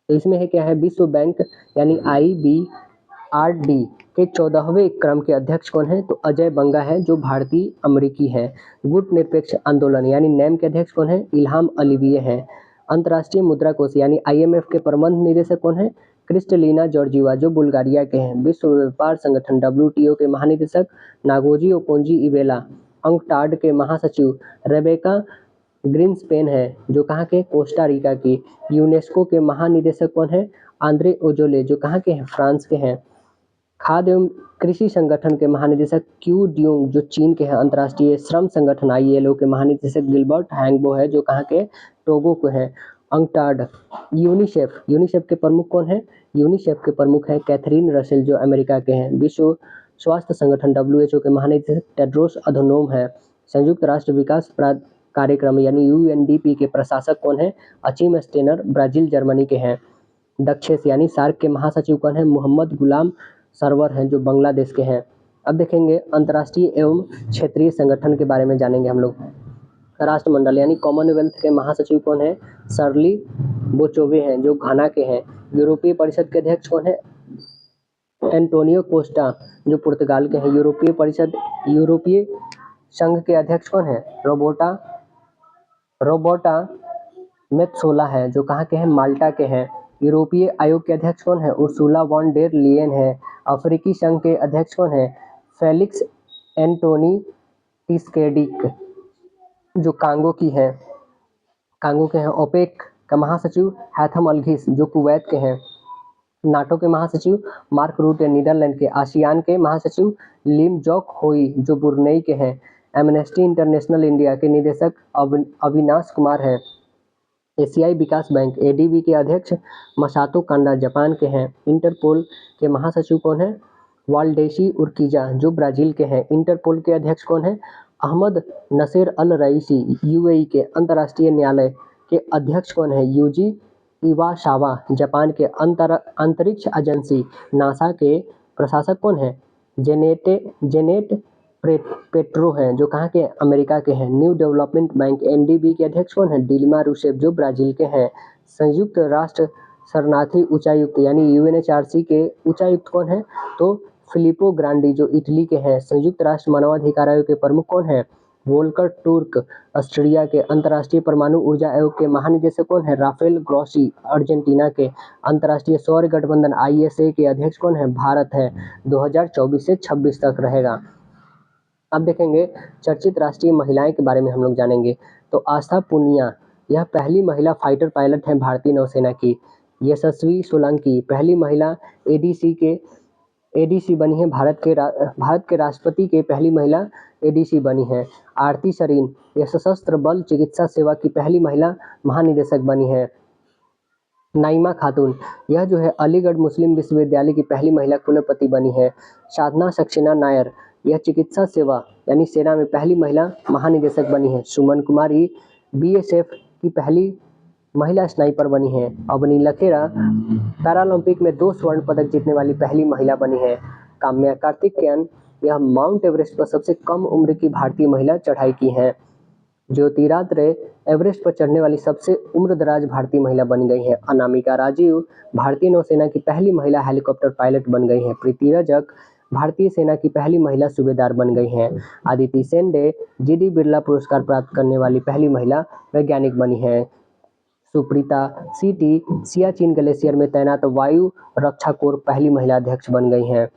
तो इसमें है क्या है, विश्व बैंक यानी IBRD के 14वें क्रम के अध्यक्ष कौन है? तो अजय बंगा है, जो भारतीय अमेरिकी है। गुट निरपेक्ष आंदोलन यानी नैम के अध्यक्ष कौन है? इल्हाम अलीविये है। अंतर्राष्ट्रीय मुद्रा कोष यानी IMF के प्रबंध निदेशक कौन है? क्रिस्टलिना जॉर्जिवा, जो बुल्गारिया के हैं। विश्व व्यापार संगठन WTO के महानिदेशक नागोजी ओकोंजी-इवेला। अंकटाड के महासचिव रेबेका ग्रीन्सपेन है, जो कहाँ के? कोस्टा रिका की। यूनेस्को के महानिदेशक कौन है? आंद्रे ओजोले, जो कहाँ के हैं? फ्रांस के हैं। खाद्य एवं कृषि संगठन के महानिदेशक क्यू ड्यूंग, जो चीन के हैं। अंतर्राष्ट्रीय श्रम संगठन ILO के महानिदेशक गिलबर्ट हैंगबो है, जो कहाँ के? टोगो के हैं। अंकटाड। यूनिसेफ के प्रमुख कौन है? यूनिसेफ के प्रमुख है कैथरीन रसेल, जो अमेरिका के हैं। विश्व स्वास्थ्य संगठन WHO के महानिदेशक टेड्रोस अधनोम है। संयुक्त राष्ट्र विकास कार्यक्रम यानी UNDP के प्रशासक कौन है? अचीम स्टेनर, ब्राजील जर्मनी के हैं। दक्षेस यानी सार्क के महासचिव कौन है? मोहम्मद गुलाम सरवर हैं, जो बांग्लादेश के हैं। अब देखेंगे अंतर्राष्ट्रीय एवं क्षेत्रीय संगठन के बारे में जानेंगे हम लोग। राष्ट्रमंडल यानी कॉमनवेल्थ के महासचिव कौन है? शर्ली बोचोवे हैं, जो घाना के हैं। यूरोपीय परिषद के अध्यक्ष कौन है? एंटोनियो कोस्टा, जो पुर्तगाल के हैं। यूरोपीय संघ के अध्यक्ष कौन है? रोबोटा मेत्सोला है, जो कहाँ के हैं? माल्टा के हैं। यूरोपीय आयोग के अध्यक्ष कौन है? उर्सुला वॉन डेर लियन है। अफ्रीकी संघ के अध्यक्ष कौन है? फेलिक्स एंटोनी टिस्केडिक, जो कांगो के हैं। ओपेक का महासचिव हैथम अलघिस, जो कुवैत के हैं। नाटो के महासचिव मार्क रूटे, नीदरलैंड के। आसियान के महासचिव लिम जोक होई, जो ब्रुनेई के हैं। एमनेस्टी इंटरनेशनल इंडिया के निदेशक अविनाश कुमार हैं। एशियाई विकास बैंक ADB के अध्यक्ष मसातो कांडा, जापान के हैं। इंटरपोल के महासचिव कौन है? वाल्डेसी उर्किजा, जो ब्राजील के हैं। इंटरपोल के अध्यक्ष कौन है? अहमद नसेर अल रईसी, UAE के। अंतर्राष्ट्रीय न्यायालय के अध्यक्ष कौन है? यूजी इवासावा, जापान के। अंतरिक्ष एजेंसी नासा के प्रशासक कौन है? जेनेट पेट्रो हैं, जो कहाँ के? अमेरिका के हैं। न्यू डेवलपमेंट बैंक NDB के अध्यक्ष कौन है? डिल्मा रूसेफ, जो ब्राजील के हैं। संयुक्त राष्ट्र शरणार्थी उच्चायुक्त यानी UNHRC के उच्चायुक्त कौन है? तो फिलिपो ग्रांडी, जो इटली के हैं। संयुक्त राष्ट्र मानवाधिकार आयोग के प्रमुख कौन है? वोल्कर टूर्क, ऑस्ट्रिया के। अंतर्राष्ट्रीय परमाणु ऊर्जा आयोग के महानिदेशक कौन है? राफेल ग्रॉसी, अर्जेंटीना के। अंतर्राष्ट्रीय सौर गठबंधन ISA के अध्यक्ष कौन है? भारत है। 2024 से 26 तक रहेगा। अब देखेंगे चर्चित राष्ट्रीय महिलाएं के बारे में हम लोग जानेंगे। तो आस्था पुनिया, यह पहली महिला फाइटर पायलट हैं भारतीय नौसेना की। यशस्वी सोलंकी पहली महिला ADC बनी है। भारत के राष्ट्रपति के पहली महिला ADC बनी है। आरती शरीन, यह सशस्त्र बल चिकित्सा सेवा की पहली महिला महानिदेशक बनी है। नाइमा खातून, यह जो है अलीगढ़ मुस्लिम विश्वविद्यालय की पहली महिला कुलपति बनी है। साधना सक्सेना नायर, यह चिकित्सा सेवा यानी सेना में पहली महिला महानिदेशक बनी है। सुमन कुमारी बीएसएफ की पहली महिला स्नाइपर बनी है। अवनी लखेरा पैरालंपिक में 2 स्वर्ण पदक जीतने वाली पहली महिला बनी है। काम्या कार्तिकेयन, यह माउंट एवरेस्ट पर सबसे कम उम्र की भारतीय महिला चढ़ाई की है। ज्योतिरादित्य रे एवरेस्ट पर चढ़ने वाली सबसे उम्रदराज भारतीय महिला बन गई है। अनामिका राजीव भारतीय नौसेना की पहली महिला हेलीकॉप्टर पायलट बन गई है। प्रीति रजक भारतीय सेना की पहली महिला सूबेदार बन गई हैं। आदिति सेंडे जीडी बिरला पुरस्कार प्राप्त करने वाली पहली महिला वैज्ञानिक बनी है। सुप्रीता सीटी सियाचिन ग्लेशियर में तैनात वायु रक्षा कोर पहली महिला अध्यक्ष बन गई हैं।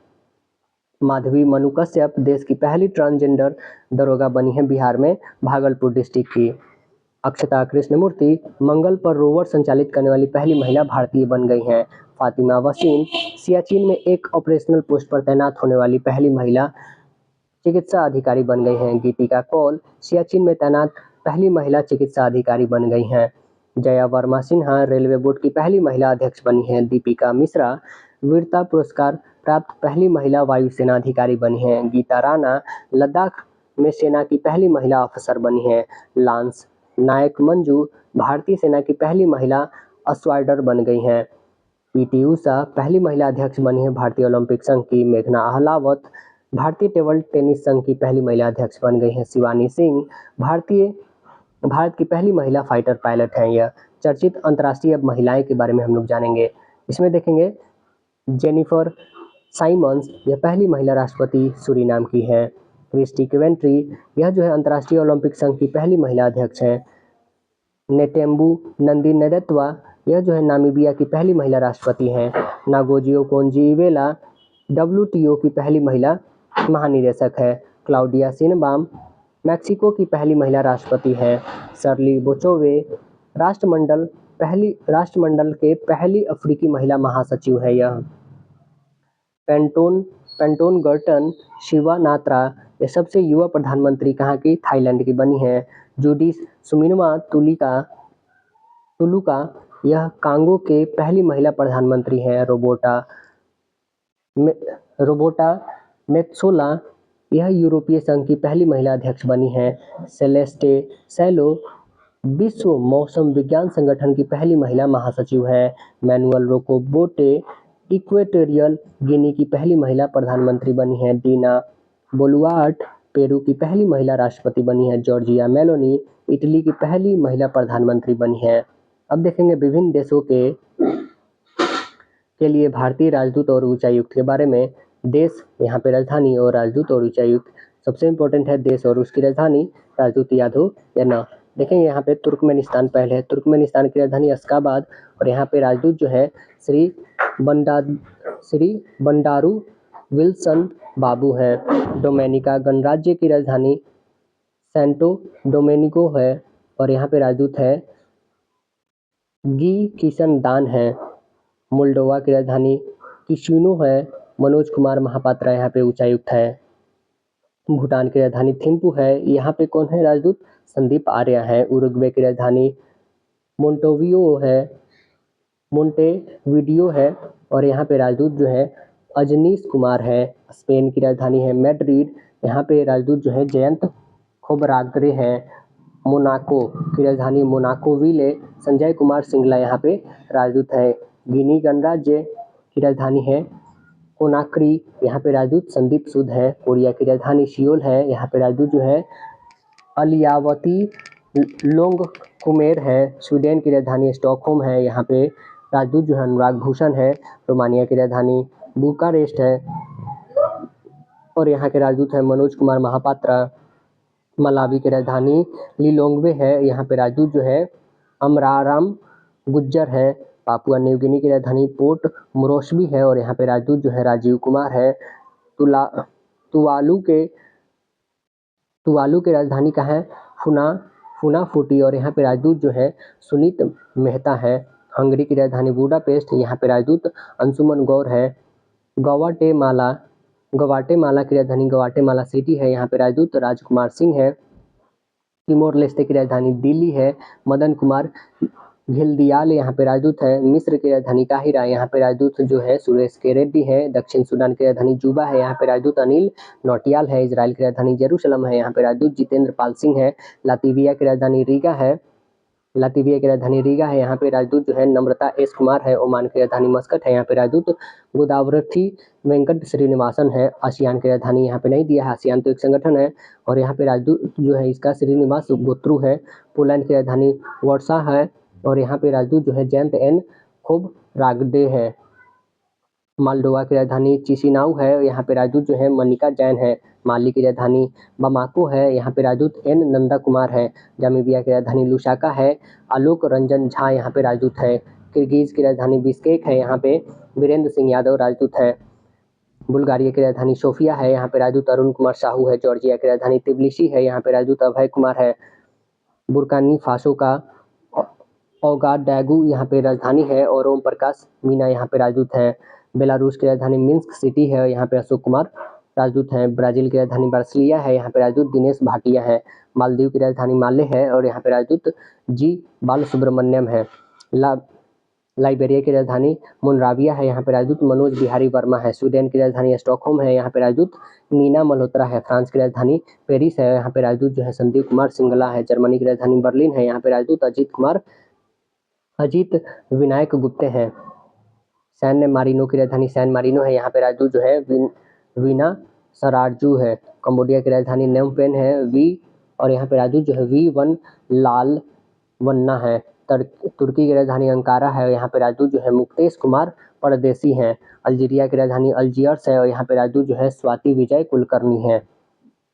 माधवी मनु कश्यप देश की पहली ट्रांसजेंडर दरोगा बनी है बिहार में भागलपुर डिस्ट्रिक्ट की। अक्षता कृष्णमूर्ति मंगल पर रोवर संचालित करने वाली पहली महिला भारतीय बन गई हैं। फातिमा वसीम सियाचिन में एक ऑपरेशनल पोस्ट पर तैनात होने वाली पहली महिला चिकित्सा अधिकारी बन गई हैं। गीतिका कौल सियाचिन में तैनात पहली महिला चिकित्सा अधिकारी बन गई हैं। जया वर्मा सिन्हा रेलवे बोर्ड की पहली महिला अध्यक्ष बनी हैं। दीपिका मिश्रा वीरता पुरस्कार प्राप्त पहली महिला वायुसेना अधिकारी बनी हैं। गीता राणा लद्दाख में सेना की पहली महिला अफसर बनी है। लांस नायक मंजू भारतीय सेना की पहली महिला अस्वाइडर बन गई हैं। पीटी उषा पहली महिला अध्यक्ष बनी है भारतीय ओलंपिक संघ की। मेघना अहलावत भारतीय टेबल टेनिस संघ की पहली महिला अध्यक्ष बन गई हैं। शिवानी सिंह भारत की पहली महिला फाइटर पायलट हैं। यह चर्चित अंतर्राष्ट्रीय महिलाएं के बारे में हम लोग जानेंगे। इसमें देखेंगे जेनिफर साइमंस, यह पहली महिला राष्ट्रपति सूरीनाम की है। क्रिस्टी केवेंट्री, यह जो है अंतर्राष्ट्रीय ओलंपिक संघ की पहली महिला अध्यक्ष है। नेटेम्बू नंदी नेदेत्वा, यह जो है नामीबिया की पहली महिला राष्ट्रपति हैं। नागोजी ओकोंजी-इवेला डब्ल्यूटीओ की पहली महिला महानिदेशक है। क्लाउडिया शिनबाम मैक्सिको की पहली महिला राष्ट्रपति हैं। शर्ली बोचोवे राष्ट्रमंडल के पहली अफ्रीकी महिला महासचिव है। यह पेंटोन गर्टन शिवानात्रा, यह सबसे युवा प्रधानमंत्री कहाँ की थाईलैंड की बनी है। जूडिस सुमिनवा तुलुका, यह कांगो के पहली महिला प्रधानमंत्री हैं। रोबोटा मेत्सोला, यह यूरोपीय संघ की पहली महिला अध्यक्ष बनी है। सेलेस्टे सैलो विश्व मौसम विज्ञान संगठन की पहली महिला महासचिव है। मैनुअल रोकोबोटे इक्वेटोरियल गिनी की पहली महिला प्रधानमंत्री बनी है। डीना बोलुआर्ट पेरू की पहली महिला राष्ट्रपति बनी है। जॉर्जिया मेलोनी इटली की पहली महिला प्रधानमंत्री बनी है। अब देखेंगे विभिन्न देशों के लिए भारतीय राजदूत और उच्चायुक्त के बारे में। देश, यहाँ पे राजधानी और राजदूत और उच्चायुक्त। सबसे इम्पोर्टेंट है देश और उसकी राजधानी, राजदूत याद हो या ना। देखेंगे यहाँ पे तुर्कमेनिस्तान पहले है। तुर्कमेनिस्तान की राजधानी अश्गाबाद और यहाँ पे राजदूत जो है श्री बंडारू विल्सन बाबू है। डोमिनिका गणराज्य की राजधानी सैंटो डोमिनिगो है और यहाँ पे राजदूत है गी किशन दान है। मोल्डोवा की राजधानी किशिनो है। मनोज कुमार महापात्रा यहाँ पे उच्चायुक्त है। भूटान की राजधानी थिम्पू है। यहाँ पे कौन है राजदूत? संदीप आर्य है। उरुग्वे की राजधानी मोंटेविडियो है और यहाँ पे राजदूत जो है अजनीश कुमार है। स्पेन की राजधानी है मैड्रिड, यहाँ पे राजदूत जो है जयंत खोबरागरे है। मोनाको की राजधानी मोनाकोविले, संजय कुमार सिंगला यहाँ पे राजदूत है। गिनी गणराज्य की राजधानी है कोनाक्री, यहाँ पे राजदूत संदीप सूद है। कोरिया की राजधानी सियोल है, यहाँ पे राजदूत जो है अलियावती लोंगकुमेर है। स्वीडन की राजधानी स्टॉकहोम है, यहाँ पे राजदूत जो है अनुराग भूषण है। रोमानिया की राजधानी बुकारेस्ट है और यहाँ के राजदूत है मनोज कुमार महापात्रा। मलावी की राजधानी लिलोंगवे है, यहाँ पे राजदूत जो है अमराराम गुज्जर है। पापुआ न्यू गिनी की राजधानी पोर्ट मोरोस्बी है और यहाँ पे राजदूत जो है राजीव कुमार है। तुवालू की राजधानी कहाँ है? फुनाफुटी और यहाँ पे राजदूत जो है सुनीत मेहता है। हंगरी की राजधानी बुडापेस्ट, यहाँ पे राजदूत अंशुमन गौर है। गवाटेमाला की राजधानी गवाटेमाला सिटी है, यहाँ पे राजदूत राजकुमार सिंह है। तिमोर लेस्ते की राजधानी दिल्ली है। मदन कुमार घिल्डियाल यहाँ पे राजदूत है। मिस्र की राजधानी काहिरा, यहाँ पे राजदूत जो है सुरेश के रेड्डी है। दक्षिण सूडान की राजधानी जुबा है, यहाँ पे राजदूत अनिल नौटियाल है। इजराइल की राजधानी जेरूशलम है, यहाँ पे राजदूत जितेंद्र पाल सिंह है। लातविया की राजधानी रीगा है, यहाँ पे राजदूत जो है नम्रता एस कुमार है। ओमान की राजधानी मस्कट है, यहाँ पे राजदूत गोदावरथी वेंकट श्रीनिवासन है। आसियान की राजधानी यहाँ पे नहीं दिया है, आसियान तो एक संगठन है। और यहाँ पे राजदूत जो है इसका श्रीनिवास गोत्रु है। पोलैंड की राजधानी वर्सा है, और यहाँ पे राजदूत जो है जयंत एन खूब रागडे है। मालडोवा की राजधानी चिसिनाउ है, यहाँ पे राजदूत जो है मनिका जैन है। माली की राजधानी बमाको है, यहाँ पे राजदूत एन नंदा कुमार है। जामीबिया की राजधानी लुसाका है। आलोक रंजन झा यहाँ पे राजदूत है। किर्गिज की राजधानी बिश्केक है, यहाँ पे वीरेंद्र सिंह यादव राजदूत है। बुल्गारिया की राजधानी सोफिया है, यहाँ पे राजदूत अरुण कुमार साहू है। जॉर्जिया की राजधानी तिबिलिसी है, यहाँ पे राजदूत अभय कुमार है। बुर्किना फासो का ओगाडागू यहाँ पे राजधानी है, और ओम प्रकाश मीना यहाँ पे राजदूत है। बेलारूस की राजधानी मिन्स्क सिटी है, यहाँ पे अशोक कुमार राजदूत हैं। ब्राजील की राजधानी ब्रासिलिया है, यहाँ पे राजदूत दिनेश भाटिया है। मालदीव की राजधानी माले है, और यहाँ पे राजदूत जी बालसुब्रमण्यम है। लाइबेरिया की राजधानी मोनराविया है, यहाँ पे राजदूत मनोज बिहारी वर्मा है। स्वीडन की राजधानी स्टॉकहोम है, यहाँ पे राजदूत नीना मल्होत्रा है। फ्रांस की राजधानी पेरिस है, यहाँ पे राजदूत जो है संदीप कुमार सिंगला है। जर्मनी की राजधानी बर्लिन है, यहाँ पे राजदूत अजीत विनायक गुप्ते हैं। सैन मारिनो की राजधानी सैन मारिनो है, यहाँ पे राजदूत जो है वीना सराजू है। कंबोडिया की राजधानी नम पेन है और यहाँ पे राजदूत जो है वी1 लाल वन्ना है। तुर्की की राजधानी अंकारा है, यहाँ पे राजदूत जो है मुक्तेश कुमार परदेसी हैं। अल्जीरिया की राजधानी अल्जियर्स है, और यहाँ पे राजदूत जो है स्वाति विजय कुलकर्णी है।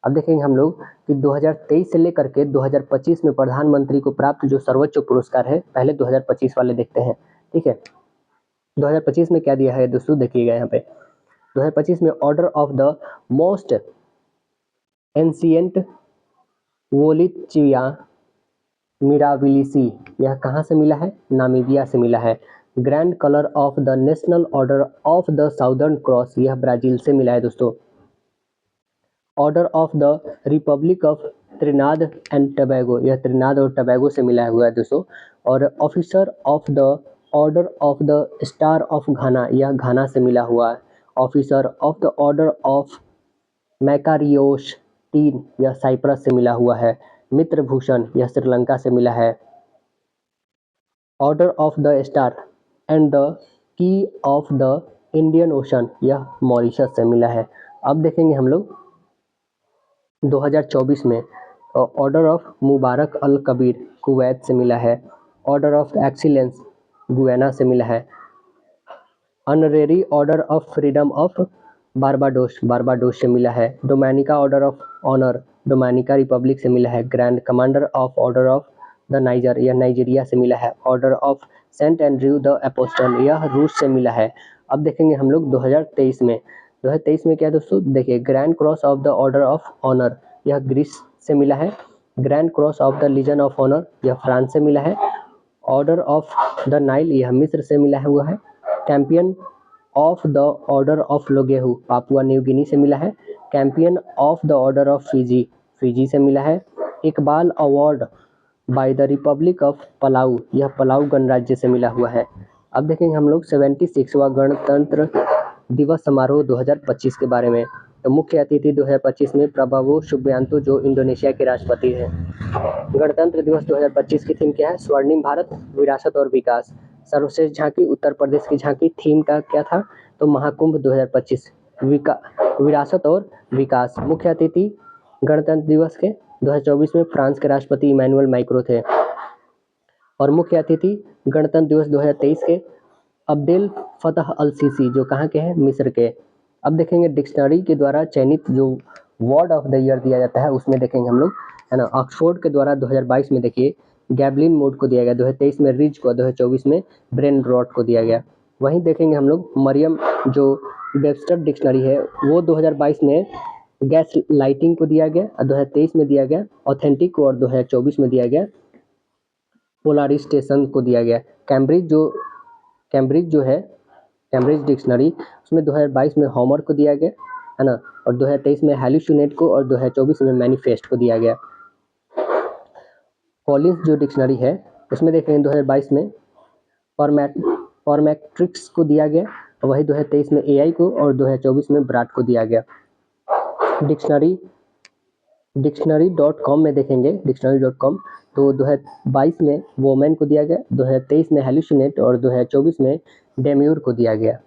अब देखेंगे हम लोग कि 2023 से लेकर के 2025 में प्रधानमंत्री को प्राप्त जो सर्वोच्च पुरस्कार है, पहले 2025 वाले देखते हैं। ठीक है, 2025 में क्या दिया है दोस्तों, देखिएगा यहाँ पे 2025 में Order of the Most Ancient Welwitschia Mirabilis, यह कहाँ से मिला है, नामीबिया से मिला है। Grand Collar of the National Order of the Southern Cross, यह ब्राजील से मिला है दोस्तों। Order of the Republic of Trinidad and Tobago, यह त्रिनाद और टबैगो से मिला हुआ है दोस्तों। और Officer of the Order of the Star of Ghana, यह घाना से मिला हुआ है। Officer of the Order of Makarios 3, यह साइप्रस से मिला हुआ है। मित्र भूषण, यह श्रीलंका से मिला है। Order of the Star and the Key of the Indian Ocean, यह मॉरिशस से मिला है। अब देखेंगे हम लोग 2024 में Order of Mubarak Al Kabir Kuwait से मिला है। ऑर्डर ऑफ एक्सीलेंस गुयाना से मिला है। Honorary Order of Freedom of Barbados से मिला है। Dominica Order of Honour Dominica Republic से मिला है। Grand Commander of Order of the Niger, यह नाइजीरिया से मिला है। Order of Saint Andrew the Apostle, यह रूस से मिला है। अब देखेंगे हम लोग 2023 में क्या दोस्तों, देखिए Grand Cross of the Order of Honour, यह ग्रीस से मिला है। Grand Cross of the Legion of Honour, यह फ्रांस से मिला है। ऑर्डर ऑफ द नाइल, यह मिस्र से मिला हुआ है। Champion of the Order of Logohu, Papua New Guinea से मिला है। Champion of the Order of Fiji से मिला है। इकबाल award by the Republic of Palau, यह पलाऊ गणराज्य से मिला हुआ है। अब देखेंगे हम लोग 76वां गणतंत्र दिवस समारोह 2025 के बारे में। तो मुख्य अतिथि 2025 में प्रबोवो सुबियांतो, जो इंडोनेशिया के राष्ट्रपति हैं। गणतंत्र दिवस 2025 की थीम क्या है, स्वर्णिम भारत, विरासत और विकास। सर्वश्रेष्ठ झांकी उत्तर प्रदेश की झांकी, थीम का क्या था, तो महाकुंभ 2025, विरासत और विकास। मुख्य अतिथि गणतंत्र दिवस के 2024 में फ्रांस के राष्ट्रपति इमैनुअल मैक्रों थे। और मुख्य अतिथि गणतंत्र दिवस 2023 के अब्देल फतह अल सीसी, जो कहाँ के हैं, मिस्र के। अब देखेंगे डिक्शनरी के द्वारा चयनित जो वर्ड ऑफ द ईयर दिया जाता है, उसमें देखेंगे हम लोग, है ना। ऑक्सफोर्ड के द्वारा 2022 में देखिए गैबलिन मोड को दिया गया, 2023 में रिज को, 2024 में ब्रेन रॉट को दिया गया। वहीं देखेंगे हम लोग मरियम जो वेबस्टर डिक्शनरी है, वो 2022 में गैस लाइटिंग को दिया गया, 2023 में दिया गया ऑथेंटिक को, और 2024 में दिया गया पोलारिस्टेशन को दिया गया। कैम्ब्रिज जो है कैम्ब्रिज डिक्शनरी, उसमें 2022 में होमर को दिया गया, है ना, और 2023 में हैल्यूसिनेट को, और 2024 में मैनिफेस्ट को दिया गया। कॉलिंस जो डिक्शनरी है उसमें देखेंगे 2022 में फॉर्मेट्रिक्स को दिया गया, वही 2023 में AI को और 2024 में ब्राट को दिया गया। डिक्शनरी.com में देखेंगे, डिक्शनरी.com, तो 2022 में वोमेन को दिया गया, 2023 में हेलुसिनेट और 2024 में डेम्यूर को दिया गया।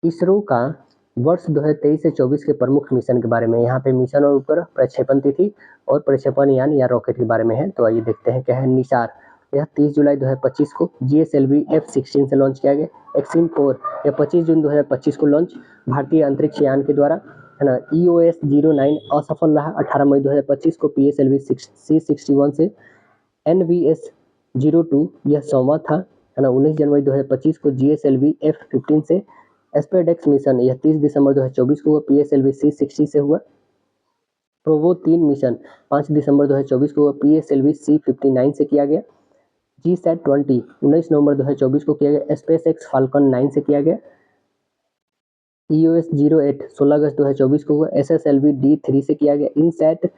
इसरो का वर्ष 2023 से 24 के प्रमुख मिशन के बारे में, यहाँ पे मिशन और उपग्रह, प्रक्षेपण तिथि और प्रक्षेपण यान या रॉकेट के बारे में है। तो आइए देखते हैं क्या है। निसार, यह 30 जुलाई 2025 को GSLV F-16 से लॉन्च किया गया। एक्सिम 4, यह 25 जून 2025 को लॉन्च भारतीय अंतरिक्ष यान के द्वारा, है ना। EOS 09 असफल रहा 18 मई 2025 को PSLV C61 से। NVS 02 यह 100वां था, है ना। 19 जनवरी 2025 को GSLV F-15 से। एस्पेडेक्स मिशन यह 30 दिसंबर 2024 को हुआ, PSLV C60 से हुआ। प्रोवो 3 मिशन 5 दिसंबर 2024 को हुआ, PSLV C59 से किया गया। GSAT-20 19 नवंबर 2024 को किया गया, SpaceX Falcon 9 से किया गया। EOS 08 16 अगस्त 2024 को हुआ, SSLV D3 से किया गया। INSAT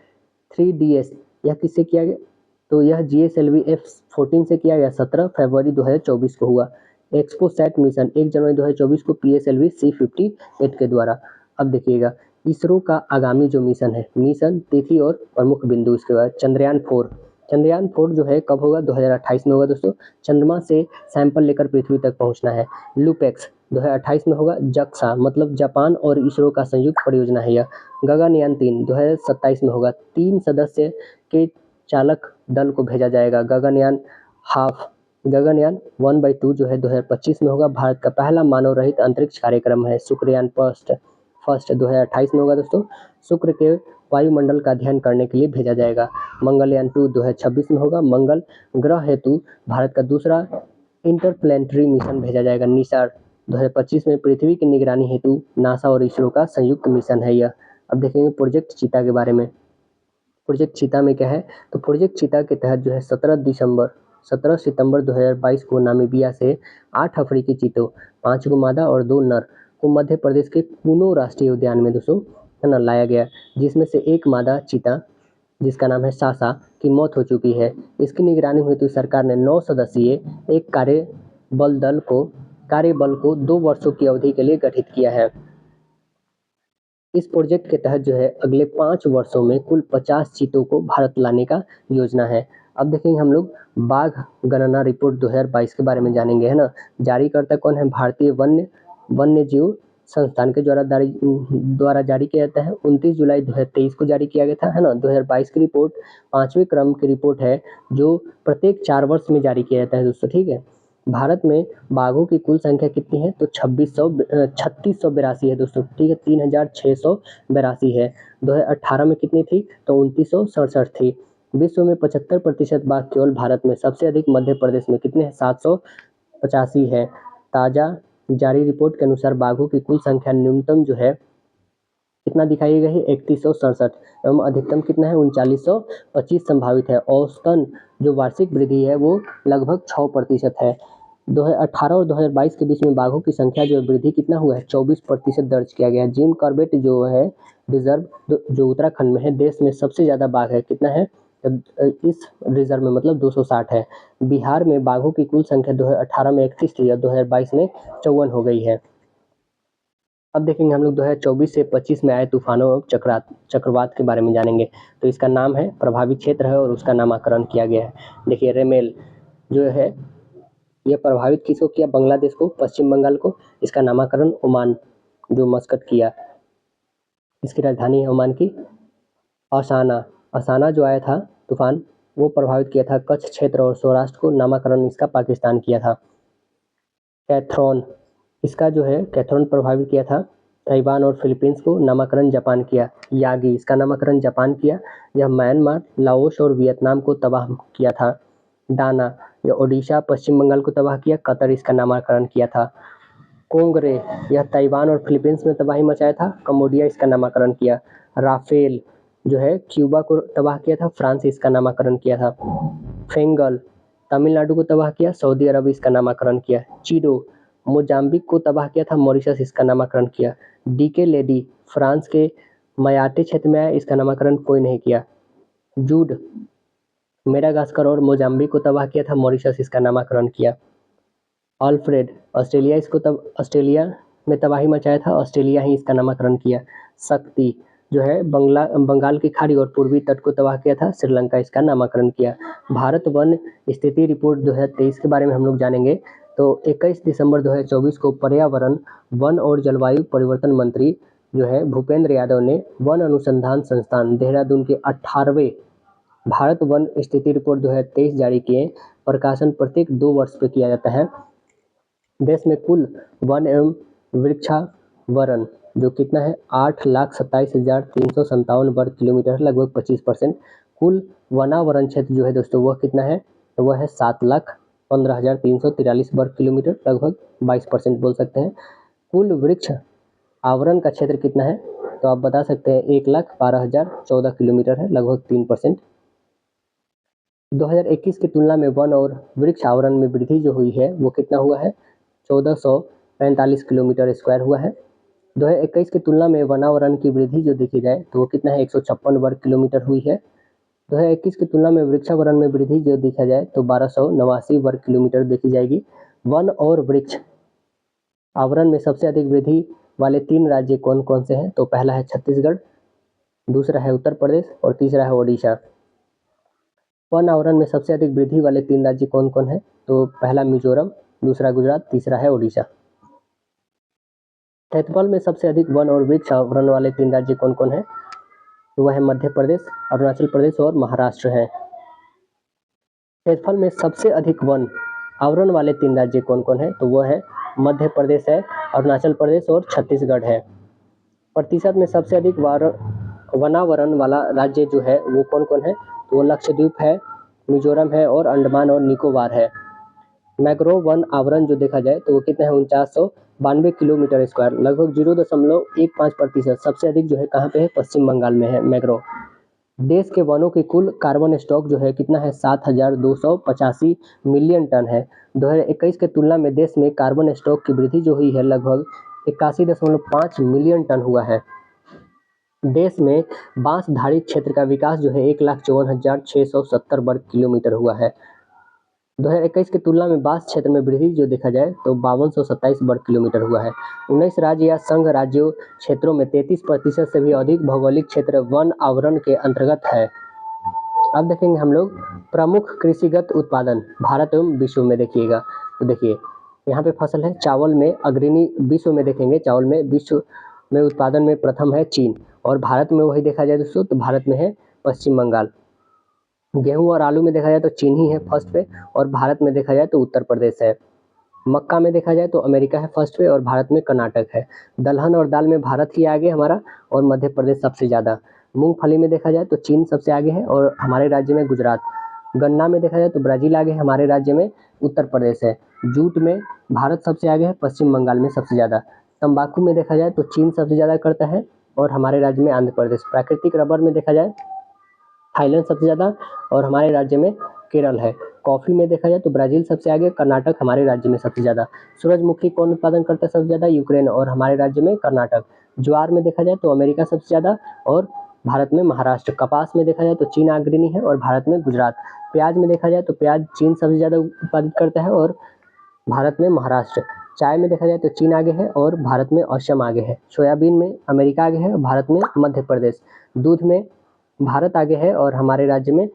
3DS यह किससे किया गया, तो यह GSLV F-14 से किया गया, 17 फरवरी 2024 को हुआ। एक्सपोसैट मिशन 1 जनवरी 2024 को PSLV C58 के द्वारा। अब देखिएगा इसरो का आगामी जो मिशन है, मिशन तिथि और प्रमुख बिंदु। इसके बाद चंद्रयान 4 जो है कब होगा, 2028 में होगा दोस्तों। चंद्रमा से सैंपल लेकर पृथ्वी तक पहुंचना है। लुपेक्स 2028 में होगा। जक्सा मतलब जापान और इसरो का संयुक्त परियोजना है यह। गगनयान 3 2027 में होगा। 3 सदस्य के चालक दल को भेजा जाएगा। गगनयान 1/2 जो है 2025 में होगा। भारत का पहला मानव रहित अंतरिक्ष कार्यक्रम है शुक्रयान फर्स्ट 2028 में होगा दोस्तों। शुक्र के वायुमंडल का अध्ययन करने के लिए भेजा जाएगा। मंगलयान 2 2026 में होगा। मंगल ग्रह हेतु भारत का दूसरा इंटरप्लेनेटरी मिशन भेजा जाएगा। निसार 2025 में पृथ्वी की निगरानी हेतु नासा और इसरो का संयुक्त मिशन है यह। अब देखेंगे प्रोजेक्ट चीता के बारे में। प्रोजेक्ट चीता में क्या है, तो प्रोजेक्ट चीता के तहत जो है 17 सितंबर 2022 को नामीबिया से 8 अफ्रीकी चीतों, 5 को मादा और 2 नर को मध्य प्रदेश के कुनो राष्ट्रीय उद्यान में दोस्तों, है ना, लाया गया, जिसमें से एक मादा चीता जिसका नाम है सासा की मौत हो चुकी है। इसकी निगरानी हेतु सरकार ने 9 सदस्यीय एक कार्यबल को 2 वर्षों की अवधि के लिए गठित किया है। इस प्रोजेक्ट के तहत जो है अगले 5 वर्षों में कुल 50 चीतों को भारत लाने का योजना है। अब देखेंगे हम लोग बाघ गणना रिपोर्ट 2022 के बारे में जानेंगे, है ना। जारीकर्ता कौन है, भारतीय वन्य जीव संस्थान के द्वारा जारी किया जाता है। 29 जुलाई 2023 को जारी किया गया था, है ना। 2022 की रिपोर्ट 5वें क्रम की रिपोर्ट है जो प्रत्येक 4 वर्ष में जारी किया जाता है दोस्तों, ठीक है। भारत में बाघों की कुल संख्या कितनी है, तो 3682 है दोस्तों, ठीक है। 3682 है। 2018 में कितनी थी, तो 2967 थी। विश्व में 75% बाघ केवल भारत में, सबसे अधिक मध्य प्रदेश में कितने हैं, 785 है। ताजा जारी रिपोर्ट के अनुसार बाघों की कुल संख्या न्यूनतम जो है कितना दिखाई गई है, 3167 एवं अधिकतम कितना है, 3925 संभावित है। औसतन जो वार्षिक वृद्धि है वो लगभग 6% है। 2018 और 2022 के बीच में बाघों की संख्या जो वृद्धि कितना हुआ है, 24% दर्ज किया गया है। जिम कॉर्बेट जो है रिजर्व जो उत्तराखंड में है, देश में सबसे ज़्यादा बाघ है, कितना है इस रिजर्व में, मतलब 260 है। बिहार में बाघों की कुल संख्या 2018 में 31 थी और 2022 में 54 हो गई है। अब देखेंगे हम लोग 2024 से 25 में आए तूफानों और चक्रवात के बारे में जानेंगे। तो इसका नाम है, प्रभावित क्षेत्र है और उसका नामकरण किया गया है। देखिए रेमेल जो है ये प्रभावित किसको किया, बांग्लादेश को, पश्चिम बंगाल को। इसका नामकरण ओमान जो मस्कट किया, इसकी राजधानी है ओमान की। असाना जो आया था तूफान, वो प्रभावित किया था कच्छ क्षेत्र और सौराष्ट्र को। नामकरण इसका पाकिस्तान किया था। कैथ्रोन, इसका जो है कैथ्रोन प्रभावित किया था ताइवान और फिलीपींस को। नामकरण जापान किया। यागी, इसका नामकरण जापान किया। यह म्यांमार, लाओस और वियतनाम को तबाह किया था। दाना, यह ओडिशा, पश्चिम बंगाल को तबाह किया। कतर इसका नामकरण किया था। कोंगरे, यह ताइवान और फिलीपींस में तबाही मचाया था। कम्बोडिया इसका नामकरण किया। राफेल जो है क्यूबा को तबाह किया था। फ्रांस इसका नामकरण किया था। फेंगल, तमिलनाडु को तबाह किया। सऊदी अरब इसका नामकरण किया। चिडो, मोजाम्बिक को तबाह किया था। मॉरिशस इसका नामकरण किया। डीके लेडी, फ्रांस के मयाटे क्षेत्र में आया, इसका नामकरण कोई नहीं किया। जूड मेडागास्कर और मोजाम्बिक को तबाह किया था, मॉरिशस इसका नामकरण किया। अल्फ्रेड ऑस्ट्रेलिया में तबाही मचाया था, ऑस्ट्रेलिया ही इसका नामकरण किया। शक्ति जो है बंगाल की खाड़ी और पूर्वी तट को तबाह किया था, श्रीलंका इसका नामकरण किया। भारत वन स्थिति रिपोर्ट 2023 के बारे में हम लोग जानेंगे। तो 21 दिसंबर 2024 को पर्यावरण, वन और जलवायु परिवर्तन मंत्री जो है भूपेंद्र यादव ने वन अनुसंधान संस्थान देहरादून के 18वें भारत वन स्थिति रिपोर्ट 2023 जारी किए। प्रकाशन प्रत्येक 2 वर्ष पे किया जाता है। देश में कुल वन एवं वृक्षावरण जो कितना है 8,27,357 वर्ग किलोमीटर, लगभग 25%। कुल वनावरण क्षेत्र जो है दोस्तों वह कितना है, तो वह है 7,15,343 वर्ग किलोमीटर, लगभग 22% बोल सकते हैं। कुल वृक्ष आवरण का क्षेत्र कितना है, तो आप बता सकते हैं 1,12,014 किलोमीटर है, लगभग 3%। 2021 की तुलना में वन और वृक्ष आवरण में वृद्धि जो हुई है वो कितना हुआ है, 1445 किलोमीटर स्क्वायर हुआ है। 2021 की तुलना में वनावरण की वृद्धि जो देखी जाए तो वो कितना है, 156 वर्ग किलोमीटर हुई है। 2021 की तुलना में वृक्षावरण में वृद्धि जो देखा जाए तो 1289 वर्ग किलोमीटर देखी जाएगी। वन और वृक्ष आवरण में सबसे अधिक वृद्धि वाले 3 राज्य कौन कौन से हैं, तो पहला है छत्तीसगढ़, दूसरा है उत्तर प्रदेश और तीसरा है ओडिशा। वन आवरण में सबसे अधिक वृद्धि वाले 3 राज्य कौन कौन है, तो पहला मिजोरम, दूसरा गुजरात, तीसरा है ओडिशा। क्षेत्रफल में सबसे अधिक वन और वृक्ष आवरण वाले 3 राज्य कौन कौन है, तो वह है मध्य प्रदेश, अरुणाचल प्रदेश और महाराष्ट्र है। क्षेत्रफल में सबसे अधिक वन आवरण वाले 3 राज्य कौन कौन है, तो वह है मध्य प्रदेश है, अरुणाचल प्रदेश और छत्तीसगढ़ है। प्रतिशत में सबसे अधिक वनावरण वाला राज्य जो है वो कौन कौन है, तो वो लक्षद्वीप है, मिजोरम है और अंडमान और निकोबार है। मैंग्रोव वन आवरण जो देखा जाए तो वो कितना है, 4992 किलोमीटर स्क्वायर, लगभग 0.15%। सबसे अधिक जो है कहाँ पे है, पश्चिम बंगाल में है मैंग्रोव। देश के वनों की कुल कार्बन स्टॉक जो है कितना है, 7,285 मिलियन टन है। 2021 के तुलना में देश में कार्बन स्टॉक की वृद्धि जो हुई है लगभग 81.5 मिलियन टन हुआ है। देश में बांसधारी क्षेत्र का विकास जो है 1,54,670 वर्ग किलोमीटर हुआ है। 2021 की तुलना में बांस क्षेत्र में वृद्धि जो देखा जाए तो 5227 वर्ग किलोमीटर हुआ है। 19 राज्य या संघ राज्यों क्षेत्रों में 33% से भी अधिक भौगोलिक क्षेत्र वन आवरण के अंतर्गत है। अब देखेंगे हम लोग प्रमुख कृषिगत उत्पादन भारत एवं विश्व में। देखिएगा तो देखिए यहाँ पे फसल है, चावल में अग्रणी विश्व में देखेंगे, चावल में विश्व में उत्पादन में प्रथम है चीन, और भारत में वही देखा जाए दोस्तों तो भारत में है पश्चिम बंगाल। गेहूं और आलू में देखा जाए तो चीन ही है फर्स्ट पे, और भारत में देखा जाए तो उत्तर प्रदेश है। मक्का में देखा जाए तो अमेरिका है फर्स्ट पे और भारत में कर्नाटक है। दलहन और दाल में भारत ही आगे हमारा और मध्य प्रदेश सबसे ज़्यादा। मूंगफली में देखा जाए तो चीन सबसे आगे है और हमारे राज्य में गुजरात। गन्ना में देखा जाए तो ब्राज़ील आगे है, हमारे राज्य में उत्तर प्रदेश है। जूट में भारत सबसे आगे है, पश्चिम बंगाल में सबसे ज़्यादा। तंबाकू में देखा जाए तो चीन सबसे ज़्यादा करता है और हमारे राज्य में आंध्र प्रदेश। प्राकृतिक रबर में देखा जाए थाईलैंड सबसे ज़्यादा और हमारे राज्य में केरल है। कॉफ़ी में देखा जाए तो ब्राज़ील सबसे आगे, कर्नाटक हमारे राज्य में सबसे ज़्यादा। सूरजमुखी कौन उत्पादन करता है सबसे ज़्यादा, यूक्रेन और हमारे राज्य में कर्नाटक। ज्वार में देखा जाए तो अमेरिका सबसे ज़्यादा और भारत में महाराष्ट्र। कपास में देखा जाए तो चीन अग्रणी है और भारत में गुजरात। प्याज में देखा जाए तो प्याज चीन सबसे ज़्यादा उत्पादित करता है और भारत में महाराष्ट्र। चाय में देखा जाए तो चीन आगे है और भारत में असम आगे है। सोयाबीन में अमेरिका आगे है और भारत में मध्य प्रदेश। दूध में भारत आगे है और हमारे राज्य में,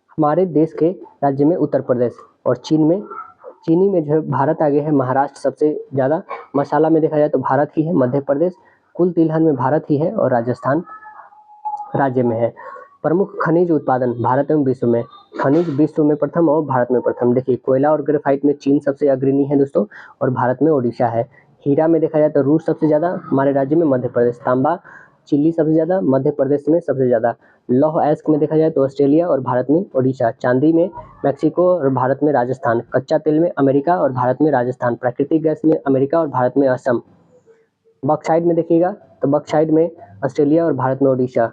हमारे देश के राज्य में उत्तर प्रदेश। और चीनी में जो है भारत आगे है, महाराष्ट्र सबसे ज़्यादा। मसाला में देखा जाए तो भारत ही है, मध्य प्रदेश। कुल तिलहन में भारत ही है और राजस्थान राज्य में है। प्रमुख खनिज उत्पादन भारत एवं विश्व में। खनिज विश्व में प्रथम और भारत में प्रथम। देखिए कोयला और ग्रेफाइट में चीन सबसे अग्रणी है दोस्तों और भारत में ओडिशा है। हीरा में देखा जाए तो रूस सबसे ज़्यादा, हमारे राज्य में मध्य प्रदेश। तांबा चिली सबसे ज़्यादा, मध्य प्रदेश में सबसे ज़्यादा। लौह अयस्क में देखा जाए तो ऑस्ट्रेलिया और भारत में ओडिशा। चांदी में मैक्सिको और भारत में राजस्थान। कच्चा तेल में अमेरिका और भारत में राजस्थान। प्राकृतिक गैस में अमेरिका और भारत में असम। बॉक्साइट में देखिएगा तो बॉक्साइट में ऑस्ट्रेलिया और भारत में ओडिशा।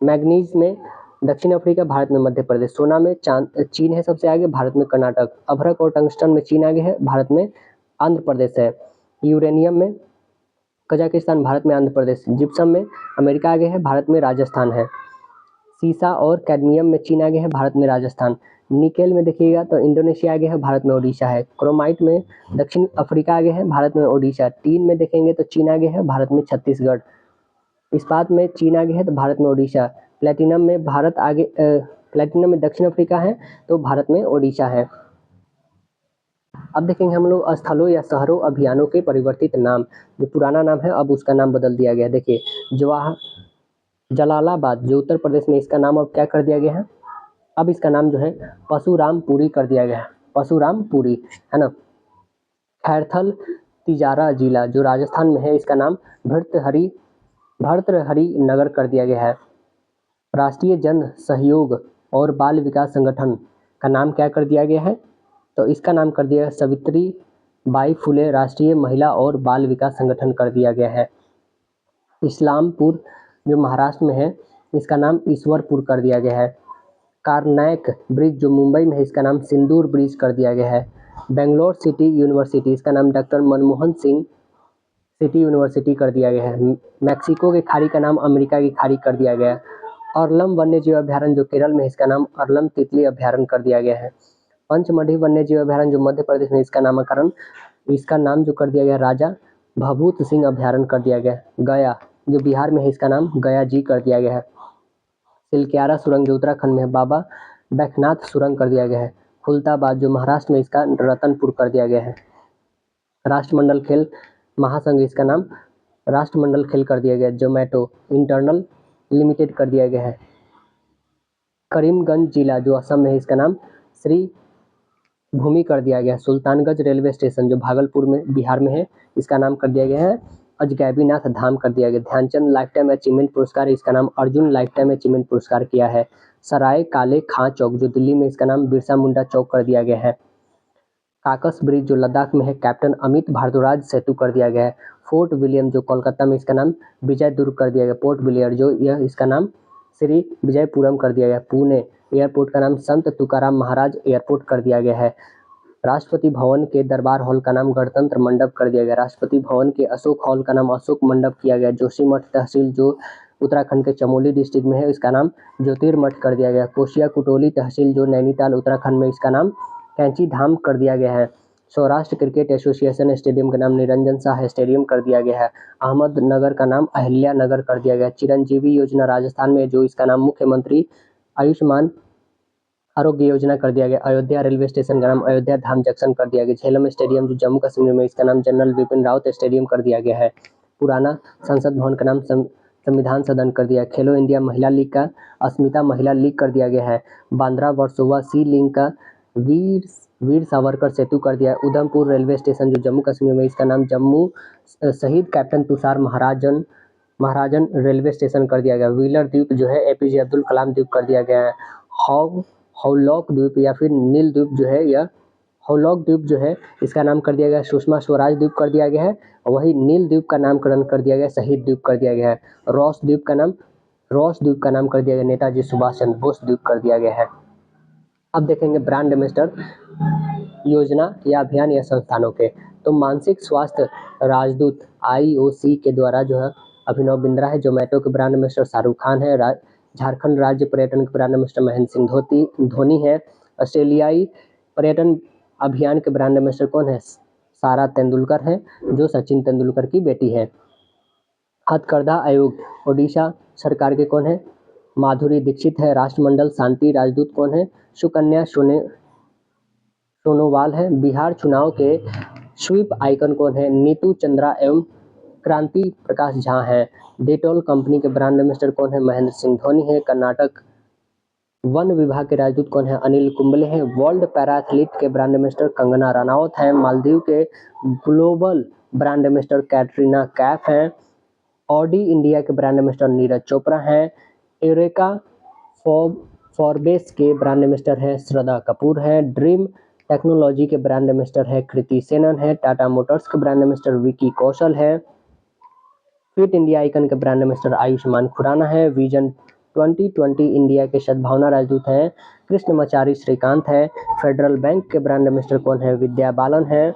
मैग्नीज में दक्षिण अफ्रीका, भारत में मध्य प्रदेश। सोना में चीन है सबसे आगे, भारत में कर्नाटक। अभ्रक और टंगस्टन में चीन आगे है, भारत में आंध्र प्रदेश है। यूरेनियम में कजाकिस्तान, भारत में आंध्र प्रदेश। जिप्सम में अमेरिका आगे है, भारत में राजस्थान है। सीसा और कैडमियम में चीन आगे है, भारत में राजस्थान। निकेल में देखिएगा तो इंडोनेशिया आगे है, भारत में ओडिशा है। क्रोमाइट में दक्षिण अफ्रीका आगे है, भारत में ओडिशा। टीन में देखेंगे तो चीन आगे है, भारत में छत्तीसगढ़। इस्पात में चीन आगे है तो भारत में ओडिशा। प्लेटिनम में भारत आगे, प्लेटिनम में दक्षिण अफ्रीका है तो भारत में ओडिशा है। अब देखेंगे हम लोग स्थलों या शहरों अभियानों के परिवर्तित नाम। जो पुराना नाम है अब उसका नाम बदल दिया गया। देखिए जलालाबाद जो उत्तर प्रदेश में, इसका नाम अब क्या कर दिया गया है, अब इसका नाम जो है परशुरामपुरी कर दिया गया है, परशुरामपुरी, है ना। खैरथल तिजारा जिला जो राजस्थान में है, इसका नाम भर्तृहरि नगर कर दिया गया है। राष्ट्रीय जन सहयोग और बाल विकास संगठन का नाम क्या कर दिया गया है, तो इसका नाम कर दिया सावित्री बाई फुले राष्ट्रीय महिला और बाल विकास संगठन कर दिया गया है। इस्लामपुर जो महाराष्ट्र में है, इसका नाम ईश्वरपुर कर दिया गया है। कारनैक ब्रिज जो मुंबई में है, इसका नाम सिंदूर ब्रिज कर दिया गया है। बेंगलोर सिटी यूनिवर्सिटी, इसका नाम doctor Manmohan Singh city university कर दिया गया है। मैक्सिको की खाड़ी का नाम अमेरिका की खाड़ी कर दिया गया है। अरलम वन्य जीव अभ्यारण्य जो केरल में है, इसका नाम अरलम तितली अभ्यारण्य कर दिया गया है। पंचमढ़ी वन्य जीव अभ्यारण्य जो मध्य प्रदेश में, इसका नाम जो कर दिया गया राजा भभूत सिंह अभ्यारण्य कर दिया गया। गया जो बिहार में है, इसका नाम गया जी कर दिया गया है। सिलक्यारा सुरंग जो उत्तराखंड में है, बाबा बैखनाथ सुरंग कर दिया गया है। खुलताबाद जो महाराष्ट्र में, इसका रतनपुर कर दिया गया है। राष्ट्रमंडल खेल महासंघ, इसका नाम राष्ट्रमंडल खेल कर दिया गया। जोमेटो इंटरनल लिमिटेड कर दिया गया है। करीमगंज जिला जो असम में है, इसका नाम श्री भूमि कर दिया गया। सुल्तानगंज रेलवे स्टेशन जो भागलपुर में बिहार में है, इसका नाम कर दिया गया है अजगैबीनाथ धाम कर दिया गया। ध्यानचंद लाइफ टाइम अचीवमेंट पुरस्कार, इसका नाम अर्जुन लाइफ टाइम अचीवमेंट पुरस्कार किया है। सराय काले खां चौक जो दिल्ली में, इसका नाम बिरसा मुंडा चौक कर दिया गया है। काकस ब्रिज जो लद्दाख में है, कैप्टन अमित भारद्वाज सेतु कर दिया गया है। फोर्ट विलियम जो कोलकाता में, इसका नाम विजय दुर्ग कर दिया गया। पोर्ट ब्लेयर जो यह, इसका नाम श्री विजयपुरम कर दिया गया। पुणे एयरपोर्ट का नाम संत तुकाराम महाराज एयरपोर्ट कर दिया गया है। राष्ट्रपति भवन के दरबार हॉल का नाम गणतंत्र मंडप कर दिया गया। राष्ट्रपति भवन के अशोक हॉल का नाम अशोक मंडप किया गया। जोशीमठ तहसील जो उत्तराखंड के चमोली डिस्ट्रिक्ट में है, इसका नाम ज्योतिर्मठ कर दिया गया। कोशिया कुटोली तहसील जो नैनीताल उत्तराखंड में, इसका नाम कैंची धाम कर दिया गया है। सौराष्ट्र क्रिकेट एसोसिएशन स्टेडियम का नाम निरंजन शाह स्टेडियम कर दिया गया है। अहमदनगर का नाम अहिल्या नगर कर दिया गया। चिरंजीवी योजना राजस्थान में जो, इसका नाम मुख्यमंत्री आयुष्मान आरोग्य योजना कर दिया गया। अयोध्या रेलवे स्टेशन का नाम अयोध्या धाम जंक्शन कर दिया गया। झेलम स्टेडियम जो जम्मू कश्मीर में, इसका नाम जनरल बिपिन रावत स्टेडियम कर दिया गया है। पुराना संसद भवन का नाम संविधान सदन कर दिया। खेलो इंडिया महिला लीग का अस्मिता महिला लीग कर दिया गया है। बांद्रा वर्सोवा सी लिंक का वीर सावरकर सेतु कर दिया। उधमपुर रेलवे स्टेशन जो जम्मू कश्मीर में, इसका नाम जम्मू शहीद कैप्टन तुषार महाराजन रेलवे स्टेशन कर दिया गया। व्हीलर द्वीप जो है एपीजे अब्दुल कलाम द्वीप कर दिया गया है। हाउलॉक द्वीप या फिर नील द्वीप जो है, यह हाउलॉक द्वीप जो है, इसका नाम कर दिया गया सुषमा स्वराज द्वीप कर दिया गया है। वही नील द्वीप का नामकरण कर दिया गया शहीद द्वीप कर दिया गया है। रॉस द्वीप का नाम कर दिया गया नेताजी सुभाष चंद्र बोस द्वीप कर दिया गया है। अब देखेंगे ब्रांड एम्बेसडर योजना या अभियान या संस्थानों के, तो मानसिक स्वास्थ्य राजदूत IOC के द्वारा जो है अभिनव बिंद्रा है। जोमेटो के ब्रांड एम्बेसडर शाहरुख खान है। झारखंड राज्य पर्यटन के ब्रांड एम्बेसडर महेंद्र सिंह धोनी है। ऑस्ट्रेलियाई पर्यटन अभियान के ब्रांड एम्बेसडर कौन है, सारा तेंदुलकर है जो सचिन तेंदुलकर की बेटी है। हथकरघा आयोग ओडिशा सरकार के कौन है, माधुरी दीक्षित है। राष्ट्रमंडल शांति राजदूत कौन है, सुकन्या सोनोवाल है। बिहार चुनाव के स्वीप आइकन कौन है, नीतू चंद्रा एवं क्रांति प्रकाश झा है। डेटॉल कंपनी के ब्रांड एम्बेसडर कौन है, महेंद्र सिंह धोनी है। कर्नाटक वन विभाग के राजदूत कौन है, अनिल कुंबले हैं। वर्ल्ड पैरा एथलीट के ब्रांड एम्बेसडर कंगना रनावत हैं। मालदीव के global brand ambassador Katrina Kaif हैं। ऑडी इंडिया के ब्रांड एम्बेसडर नीरज चोपड़ा हैं। यूरेका फॉरबेस के ब्रांड एम्बेसडर है श्रद्धा कपूर है। ड्रीम टेक्नोलॉजी के ब्रांड एम्बेसडर है कृति सेनन है। टाटा मोटर्स के ब्रांड एम्बेसडर विकी कौशल है। फिट इंडिया आइकन के ब्रांड एम्बेसडर आयुष्मान खुराना है। विजन 2020 इंडिया के सद्भावना राजदूत हैं कृष्णमाचारी श्रीकांत है। फेडरल बैंक के ब्रांड एम्बेसडर कौन है, विद्या बालन है।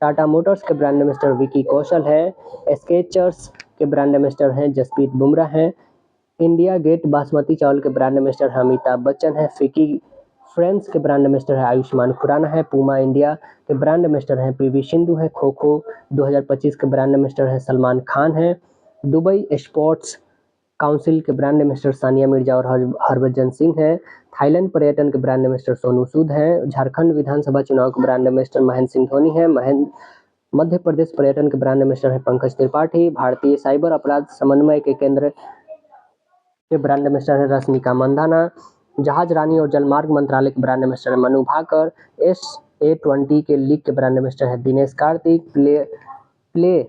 टाटा मोटर्स के ब्रांड एम्बेसडर विकी कौशल है। स्केचर्स के ब्रांड एम्बेसडर हैं जसप्रीत बुमराह हैं। इंडिया गेट बासमती चावल के ब्रांड एम्बेसडर है अमिताभ बच्चन है। फिकी फ्रेंड्स के ब्रांड एम्बेसडर है आयुष्मान खुराना है। पूमा इंडिया के ब्रांड एम्बेसडर है पीवी सिंधु है। खो खो 2025 के ब्रांड एम्बेसडर है सलमान खान है। दुबई स्पोर्ट्स काउंसिल के ब्रांड एम्बेसडर सानिया मिर्जा और हरभजन सिंह है। थाईलैंड पर्यटन के ब्रांड एम्बेसडर सोनू सूद है। झारखंड विधानसभा चुनाव के ब्रांड एम्बेसडर महेंद्र सिंह धोनी है। मध्य प्रदेश पर्यटन के ब्रांड एम्बेसडर है पंकज त्रिपाठी। भारतीय साइबर अपराध समन्वय के केंद्र के ब्रांड एम्बेसडर है रश्मिका मंदाना। जहाज रानी और जलमार्ग मंत्रालय के ब्रांड एम्बेसडर है मनु भाकर। SA20 के लीग के ब्रांड एम्बेसडर है दिनेश कार्तिक। प्ले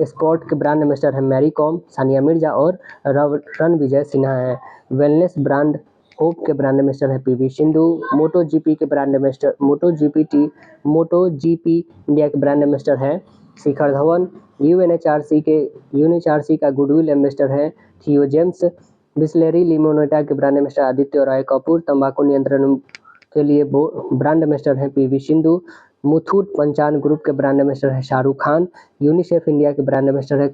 स्पोर्ट के ब्रांड एम्बेसडर है मैरी कॉम, सानिया मिर्जा और रणविजय सिन्हा है। वेलनेस ब्रांड होप के ब्रांड एम्बेसडर है पीवी सिंधु। मोटोजीपी के ब्रांड एम्बेसडर मोटोजीपी इंडिया के ब्रांड एम्बेसडर है शिखर धवन। यूएनएचआरसी का गुडविल एम्बेसडर है थियो जेम्स। बिस्लेरी लिमोनेटा के ब्रांड एम्बेसडर आदित्य राय कपूर। तंबाकू नियंत्रण के लिए ब्रांड एम्बेसडर है पीवी सिंधु। मुथूट पंचान ग्रुप के ब्रांड एम्बेसडर है शाहरुख खान। यूनिसेफ इंडिया के ब्रांड एम्बेसडर है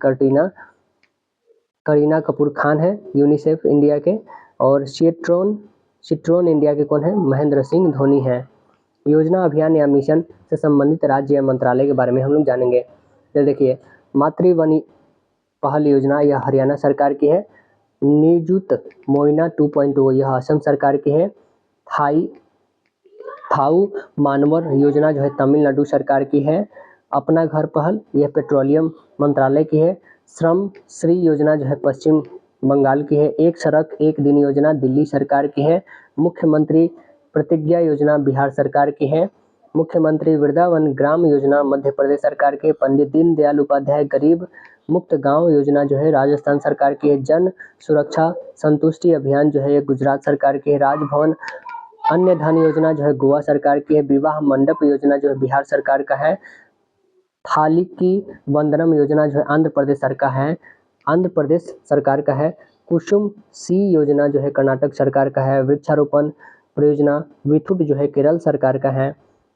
करीना कपूर खान है यूनिसेफ इंडिया के। और सिट्रोन इंडिया के कौन है महेंद्र सिंह धोनी है। योजना अभियान या मिशन से संबंधित राज्य या मंत्रालय के बारे में हम लोग जानेंगे। तो देखिए मातृवनी पहल योजना यह हरियाणा सरकार की है। निजुत मोइना 2.0 यह असम सरकार की है। थाऊ मानवर योजना जो है तमिलनाडु सरकार की है। अपना घर पहल यह पेट्रोलियम मंत्रालय की है। श्रम श्री योजना जो है पश्चिम बंगाल की है। एक सड़क एक दिन योजना दिल्ली सरकार की है। मुख्यमंत्री प्रतिज्ञा योजना बिहार सरकार की है। मुख्यमंत्री वृंदावन ग्राम योजना मध्य प्रदेश सरकार के। पंडित दीनदयाल उपाध्याय गरीब मुक्त गांव योजना जो है राजस्थान सरकार की है। जन सुरक्षा संतुष्टि अभियान जो है ये गुजरात सरकार की है। राजभवन अन्य धन योजना जो है गोवा सरकार की है। विवाह मंडप योजना जो है बिहार सरकार का है। थाली की वंदनम योजना जो है आंध्र प्रदेश सरकार का है। कुसुम सी योजना जो है कर्नाटक सरकार का है। वृक्षारोपण परियोजना विथुट जो है केरल सरकार का है।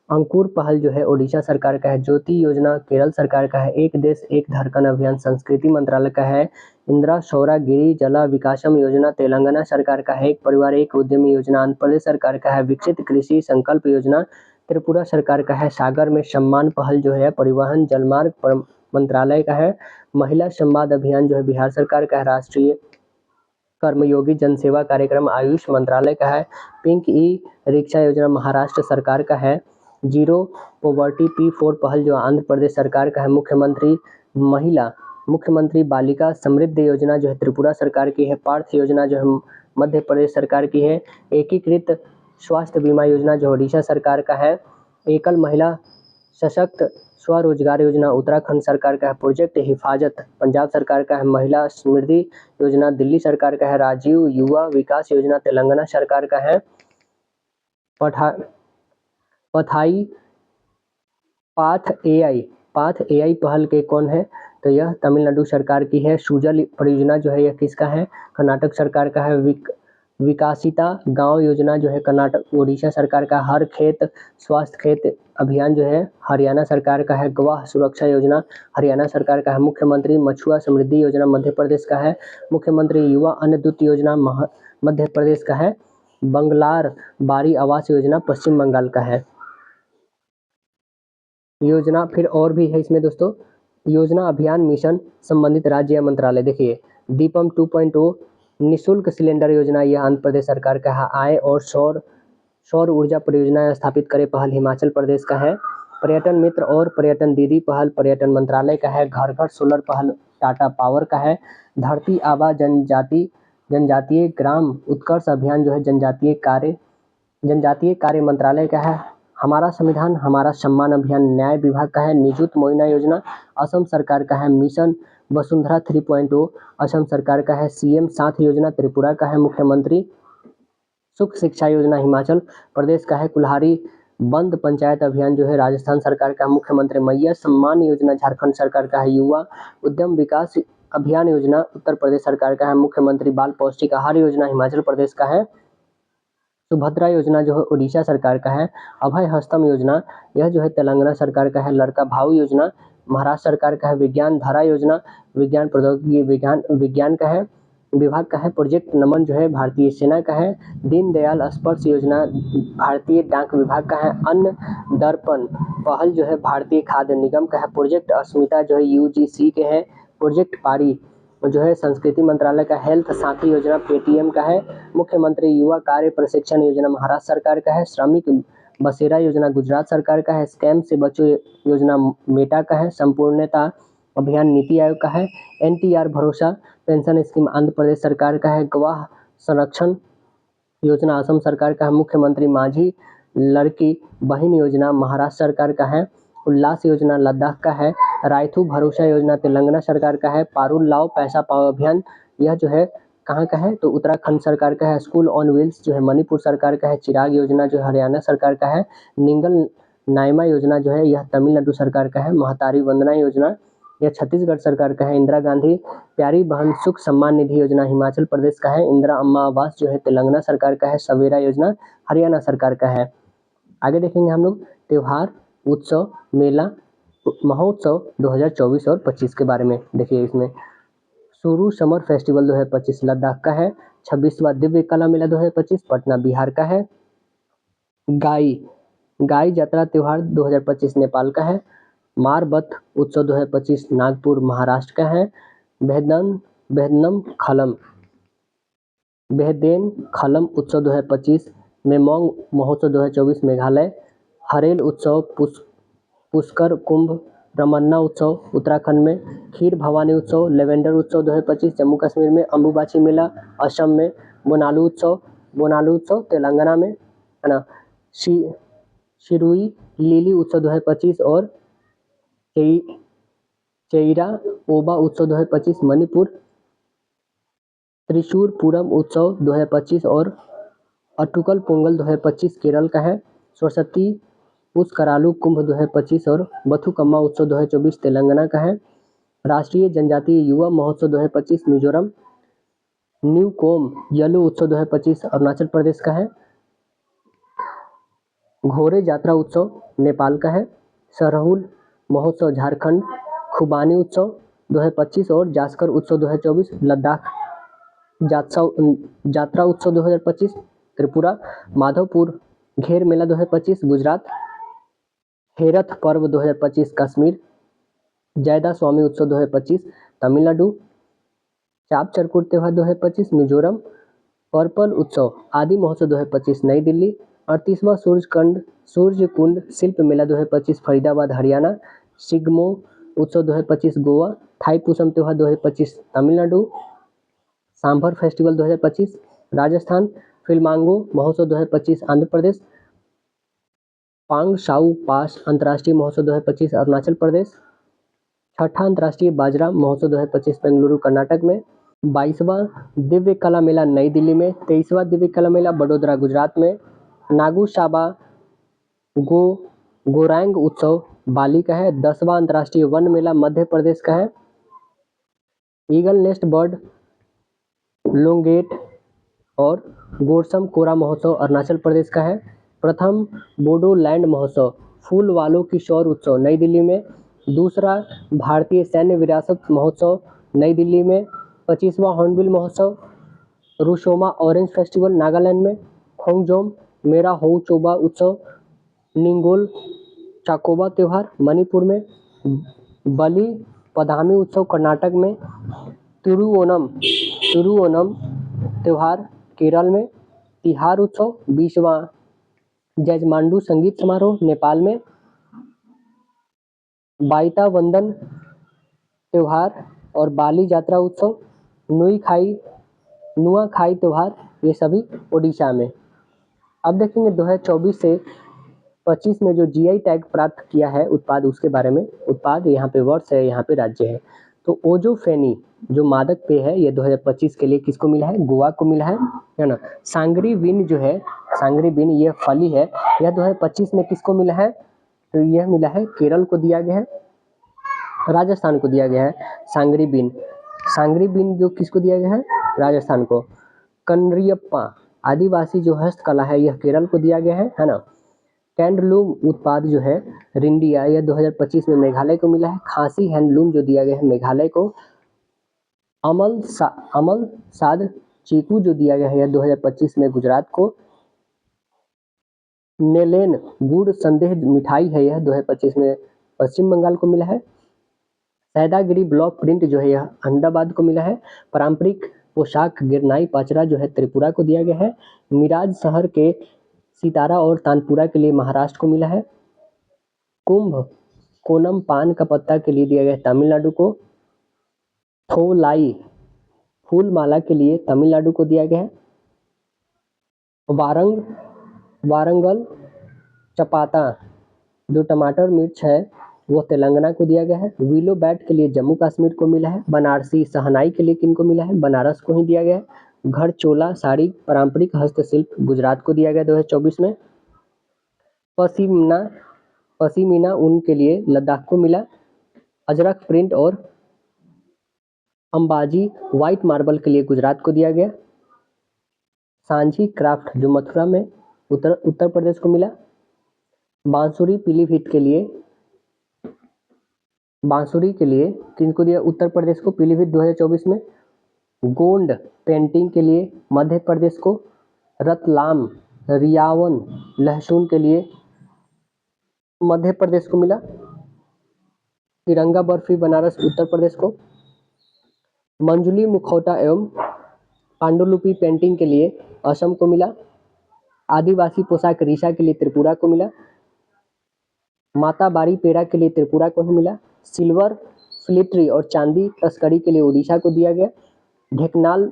अंकुर पहल जो है ओडिशा सरकार का है। ज्योति योजना केरल सरकार का है। एक देश एक धड़कन अभियान संस्कृति मंत्रालय का है। इंदिरा सौरागिरी जला विकासम योजना तेलंगाना सरकार का है। एक परिवार एक उद्यमी योजना आंध्र प्रदेश सरकार का है। विकसित कृषि संकल्प योजना त्रिपुरा सरकार का है। सागर में सम्मान पहल जो है परिवहन जलमार्ग मंत्रालय का है। महिला संवाद अभियान जो है बिहार सरकार का है। राष्ट्रीय कर्मयोगी जनसेवा कार्यक्रम आयुष मंत्रालय का है। पिंक ई रिक्शा योजना महाराष्ट्र सरकार का है। जीरो पॉवर्टी P4 पहल जो आंध्र प्रदेश सरकार का है। मुख्यमंत्री बालिका समृद्धि योजना जो है त्रिपुरा सरकार की है। पार्थ योजना जो है मध्य प्रदेश सरकार की है। एकीकृत स्वास्थ्य बीमा योजना जो ओडिशा सरकार का है। एकल महिला सशक्त स्वरोजगार योजना उत्तराखंड सरकार का है। प्रोजेक्ट हिफाजत पंजाब सरकार का है। महिला समृद्धि योजना दिल्ली सरकार का है। राजीव युवा विकास योजना तेलंगाना सरकार का है। पथाई पाथ एआई पहल के कौन है तो यह तमिलनाडु सरकार की है। सुजल परियोजना जो है यह किसका है कर्नाटक सरकार का है। विकासिता गांव योजना जो है कर्नाटक उड़ीसा सरकार का। हर खेत स्वास्थ्य खेत अभियान जो है हरियाणा सरकार का है। गवाह सुरक्षा योजना हरियाणा सरकार का है। मुख्यमंत्री मछुआ समृद्धि योजना मध्य प्रदेश का है। मुख्यमंत्री युवा अन्नदूत योजना मध्य प्रदेश का है। बंगलार बारी आवास योजना पश्चिम बंगाल का है। योजना फिर और भी है इसमें दोस्तों। योजना अभियान मिशन संबंधित राज्य या मंत्रालय देखिए दीपम 2.0 निःशुल्क सिलेंडर योजना यह आंध्र प्रदेश सरकार का है। आय और सौर ऊर्जा परियोजना स्थापित करे पहल हिमाचल प्रदेश का है। पर्यटन मित्र और पर्यटन दीदी पहल पर्यटन मंत्रालय का है। घर घर सोलर पहल टाटा पावर का है। धरती आबा जनजातीय ग्राम उत्कर्ष अभियान जो है जनजातीय कार्य मंत्रालय का है। हमारा संविधान हमारा सम्मान अभियान न्याय विभाग का है। निजुत मोइना योजना असम सरकार का है। मिशन वसुंधरा 3.0 असम सरकार का है। CM साथ योजना त्रिपुरा का है। मुख्यमंत्री सुख शिक्षा योजना हिमाचल प्रदेश का है। कुल्हारी बंद पंचायत अभियान जो है राजस्थान सरकार का। मुख्यमंत्री मैया सम्मान योजना झारखंड सरकार का है। युवा उद्यम विकास अभियान योजना उत्तर प्रदेश सरकार का है। मुख्यमंत्री बाल पौष्टिक आहार योजना हिमाचल प्रदेश का है। सुभद्रा योजना जो है उड़ीसा सरकार का है। अभय हस्तम योजना यह जो है तेलंगाना सरकार का है। लड़का भाऊ योजना महाराष्ट्र सरकार का है। विज्ञान धारा योजना विज्ञान प्रौद्योगिकी विज्ञान का है। विभाग का है। प्रोजेक्ट नमन जो है भारतीय सेना का है। दीनदयाल स्पर्श योजना भारतीय डाक विभाग का है। अन्न दर्पण पहल जो है भारतीय खाद्य निगम का है। प्रोजेक्ट अस्मिता जो है यूजीसी के हैं। प्रोजेक्ट पारी जो है संस्कृति मंत्रालय का। हेल्थ साथी योजना पेटीएम का है। मुख्यमंत्री युवा कार्य प्रशिक्षण योजना महाराष्ट्र सरकार का है। श्रमिक बसेरा योजना गुजरात सरकार का है। स्कैम से बचो योजना मेटा का है। संपूर्णता अभियान नीति आयोग का है। एनटीआर भरोसा पेंशन स्कीम आंध्र प्रदेश सरकार का है। गवाह संरक्षण योजना असम सरकार का है। मुख्यमंत्री माझी लड़की बहन योजना महाराष्ट्र सरकार का है। उल्लास योजना लद्दाख का है। रायथू भरोसा योजना तेलंगाना सरकार का है। पारुल लाओ पैसा पाओ अभियान यह जो है कहाँ का है तो उत्तराखंड सरकार का है। स्कूल ऑन व्हील्स जो है मणिपुर सरकार का है। चिराग योजना जो हरियाणा सरकार का है। निंगल नायमा योजना जो है यह तमिलनाडु सरकार का है। महतारी वंदना योजना यह छत्तीसगढ़ सरकार का है। इंदिरा गांधी प्यारी बहन सुख सम्मान निधि योजना हिमाचल प्रदेश का है। इंदिरा अम्मा आवास जो है तेलंगाना सरकार का है। सवेरा योजना हरियाणा सरकार का है। आगे देखेंगे हम लोग त्योहार उत्सव मेला महोत्सव 2024 और 25 के बारे में। देखिए इसमें सुरू समर फेस्टिवल 2025 लद्दाख का है। 26वां दिव्य कला मेला 2025 पटना बिहार का है। गाई यात्रा त्योहार 2025 नेपाल का है। मारबत उत्सव 2025 नागपुर महाराष्ट्र का है। बेहदेन खलम उत्सव 2025 मेमोंग महोत्सव 2024 मेघालय। हरेल उत्सव पुष्कर कुंभ रमन्ना उत्सव उत्तराखंड में। खीर भवानी उत्सव लेवेंडर उत्सव 2025 जम्मू कश्मीर में। अम्बुबाची मेला असम में। बोनालू उत्सव तेलंगाना में है ना। शिरुई लिली उत्सव 2025 और चेइरा ओबा उत्सव 2025 मणिपुर। त्रिशूर पूरम उत्सव 2025 और अटुकल पोंगल 2025 केरल का है। सरस्वती पुष्करालू कुंभ 2025 और बथुकम्मा उत्सव 2024 तेलंगाना का है। राष्ट्रीय जनजातीय युवा महोत्सव 2025 मिजोरम। न्यू कोम यलो उत्सव 2025 अरुणाचल प्रदेश का है। घोरे यात्रा उत्सव नेपाल का है। सरहुल महोत्सव झारखंड। खुबानी उत्सव 2025 और जास्कर उत्सव 2024 लद्दाख। यात्रा उत्सव 2025 त्रिपुरा। माधवपुर घेर मेला 2025 गुजरात। हेरथ पर्व 2025 कश्मीर। जयदा स्वामी उत्सव 2025 तमिलनाडु। चाप चरकुट त्योहार 2025 मिजोरम। पर्पल उत्सव आदि महोत्सव 2025 नई दिल्ली। 38वां सूर्य कुंड शिल्प मेला 2025 फरीदाबाद हरियाणा। सिग्मो उत्सव 2025 गोवा। थाई पुसम त्योहार 2025 तमिलनाडु। सांभर फेस्टिवल 2025 राजस्थान। फिल्मांगो महोत्सव 2025 आंध्र प्रदेश। पांग शाऊ पास अंतर्राष्ट्रीय महोत्सव 2025 अरुणाचल प्रदेश। छठा अंतर्राष्ट्रीय बाजरा महोत्सव 2025 बेंगलुरु कर्नाटक में। 22वां दिव्य कला मेला नई दिल्ली में। 23वां दिव्य कला मेला बड़ोदरा गुजरात में। नागू शाबा गोरैंग उत्सव बाली का है। 10वां अंतर्राष्ट्रीय वन मेला मध्य प्रदेश का है। ईगल नेस्ट बर्ड लोंगेट और गोरसम कोरा महोत्सव अरुणाचल प्रदेश का है। प्रथम बोडो लैंड महोत्सव फूल वालों की शौर उत्सव नई दिल्ली में। दूसरा भारतीय सैन्य विरासत महोत्सव नई दिल्ली में। 25वां हॉर्नबिल महोत्सव रुशोमा ऑरेंज फेस्टिवल नागालैंड में। खोंगजोम मेरा हो चोबा उत्सव निंगोल चाकोबा त्योहार मणिपुर में। बलि पदामी उत्सव कर्नाटक में। तिरुओनम त्योहार केरल में। तिहार उत्सव 20वां जजमांडू संगीत समारोह नेपाल में। बाइता वंदन त्योहार और बाली यात्रा उत्सव नुआखाई त्योहार ये सभी ओडिशा में। अब देखेंगे 2024 से 25 में जो जीआई टैग प्राप्त किया है उत्पाद उसके बारे में। उत्पाद यहाँ पे वर्ष है, यहाँ पे राज्य है। तो ओजोफेनी जो मादक पेय है ये 2025 के लिए किसको मिला है? गोवा को मिला है ना। सांगरी बीन जो है ये फली है, यह 2025 में किसको मिला है? तो यह मिला है केरल को दिया गया है, राजस्थान को दिया गया है। सांगरी बीन जो किसको दिया गया है? राजस्थान को। कनरियप्पा आदिवासी जो हस्तकला है यह केरल को दिया गया है ना। हैंडलूम उत्पाद जो है रिंडिया यह 2025 में मेघालय को मिला है। खासी हैंडलूम जो दिया गया है मेघालय को। अमल साध चीकू जो दिया गया है 2025 में गुजरात को। नेलेन गुड़ संदेह मिठाई है यह 2025 में पश्चिम बंगाल को मिला है। सैदागिरी ब्लॉक प्रिंट जो है यह अहमदाबाद को मिला है। पारंपरिक पोशाक गिरनाई पाचरा जो है त्रिपुरा को दिया गया है। मिराज शहर के सितारा और तानपुरा के लिए महाराष्ट्र को मिला है। कुंभ कोनम पान का पत्ता के लिए दिया गया है तमिलनाडु को। थोलाई फूल माला के लिए तमिलनाडु को दिया गया है। वारंगल चपाता जो टमाटर मिर्च है वो तेलंगाना को दिया गया है। विलो बैट के लिए जम्मू कश्मीर को मिला है। बनारसी शहनाई के लिए किन को मिला है? बनारस को ही दिया गया है। घर चोला साड़ी पारंपरिक हस्तशिल्प गुजरात को दिया गया 2024 में। पश्मीना ऊन के लिए लद्दाख को मिला। अजरक प्रिंट और अंबाजी व्हाइट मार्बल के लिए गुजरात को दिया गया। सांझी क्राफ्ट जो मथुरा में उत्तर प्रदेश को मिला। बांसुरी पीलीभीत के लिए किनको दिया? उत्तर प्रदेश को पीलीभीत 2024 में। गोंड पेंटिंग के लिए मध्य प्रदेश को। रतलाम रियावन लहसुन के लिए मध्य प्रदेश को मिला। तिरंगा बर्फी बनारस उत्तर प्रदेश को। मंजुली मुखौटा एवं पांडुलिपि पेंटिंग के लिए असम को मिला। आदिवासी पोशाक रीशा के लिए त्रिपुरा को मिला। माता बारी पेड़ा के लिए त्रिपुरा को ही मिला। सिल्वर फिलिट्री और चांदी तस्करी के लिए उड़ीसा को दिया गया। ढेकनाल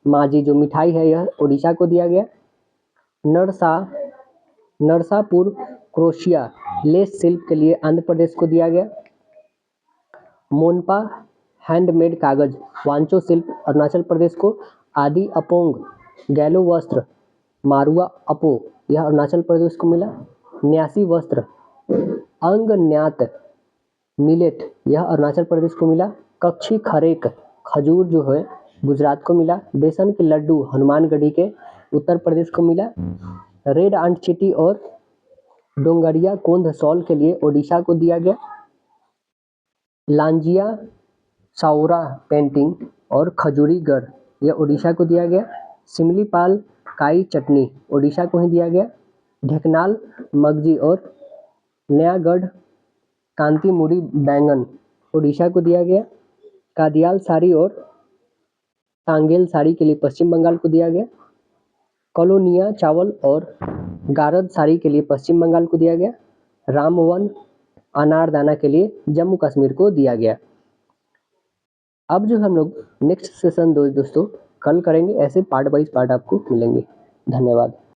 माजी जो मिठाई है यह उड़ीसा को दिया गया। नरसापुर क्रोशिया लेस सिल्क के लिए आंध्र प्रदेश को दिया गया। मोनपा हैंडमेड कागज वांचो शिल्प अरुणाचल प्रदेश को। आदि अपोंग गैलो वस्त्र मारुआ अपो यह अरुणाचल प्रदेश को मिला। न्यासी वस्त्र अंग न्यात मिलेट यह अरुणाचल प्रदेश को मिला। कच्छी खरेक खजूर जो है गुजरात को मिला। बेसन के लड्डू हनुमानगढ़ी के उत्तर प्रदेश को मिला। रेड आंट चिटी और डोंगरिया कोंध सॉल के लिए ओडिशा को दिया गया। लांजिया साउरा पेंटिंग और खजूरी गढ़ यह ओडिशा को दिया गया। सिमलीपाल काई चटनी ओडिशा को ही दिया गया। ढेकनाल मगजी और नयागढ़ कांति मुड़ी बैंगन ओडिशा को दिया गया। कादियाल साड़ी और टांगेल साड़ी के लिए पश्चिम बंगाल को दिया गया। कॉलोनिया चावल और गारद साड़ी के लिए पश्चिम बंगाल को दिया गया। रामवन अनारदाना के लिए जम्मू कश्मीर को दिया गया। अब जो हम लोग नेक्स्ट सेशन दोस्तों कल करेंगे, ऐसे पार्ट वाइज पार्ट आपको मिलेंगे। धन्यवाद।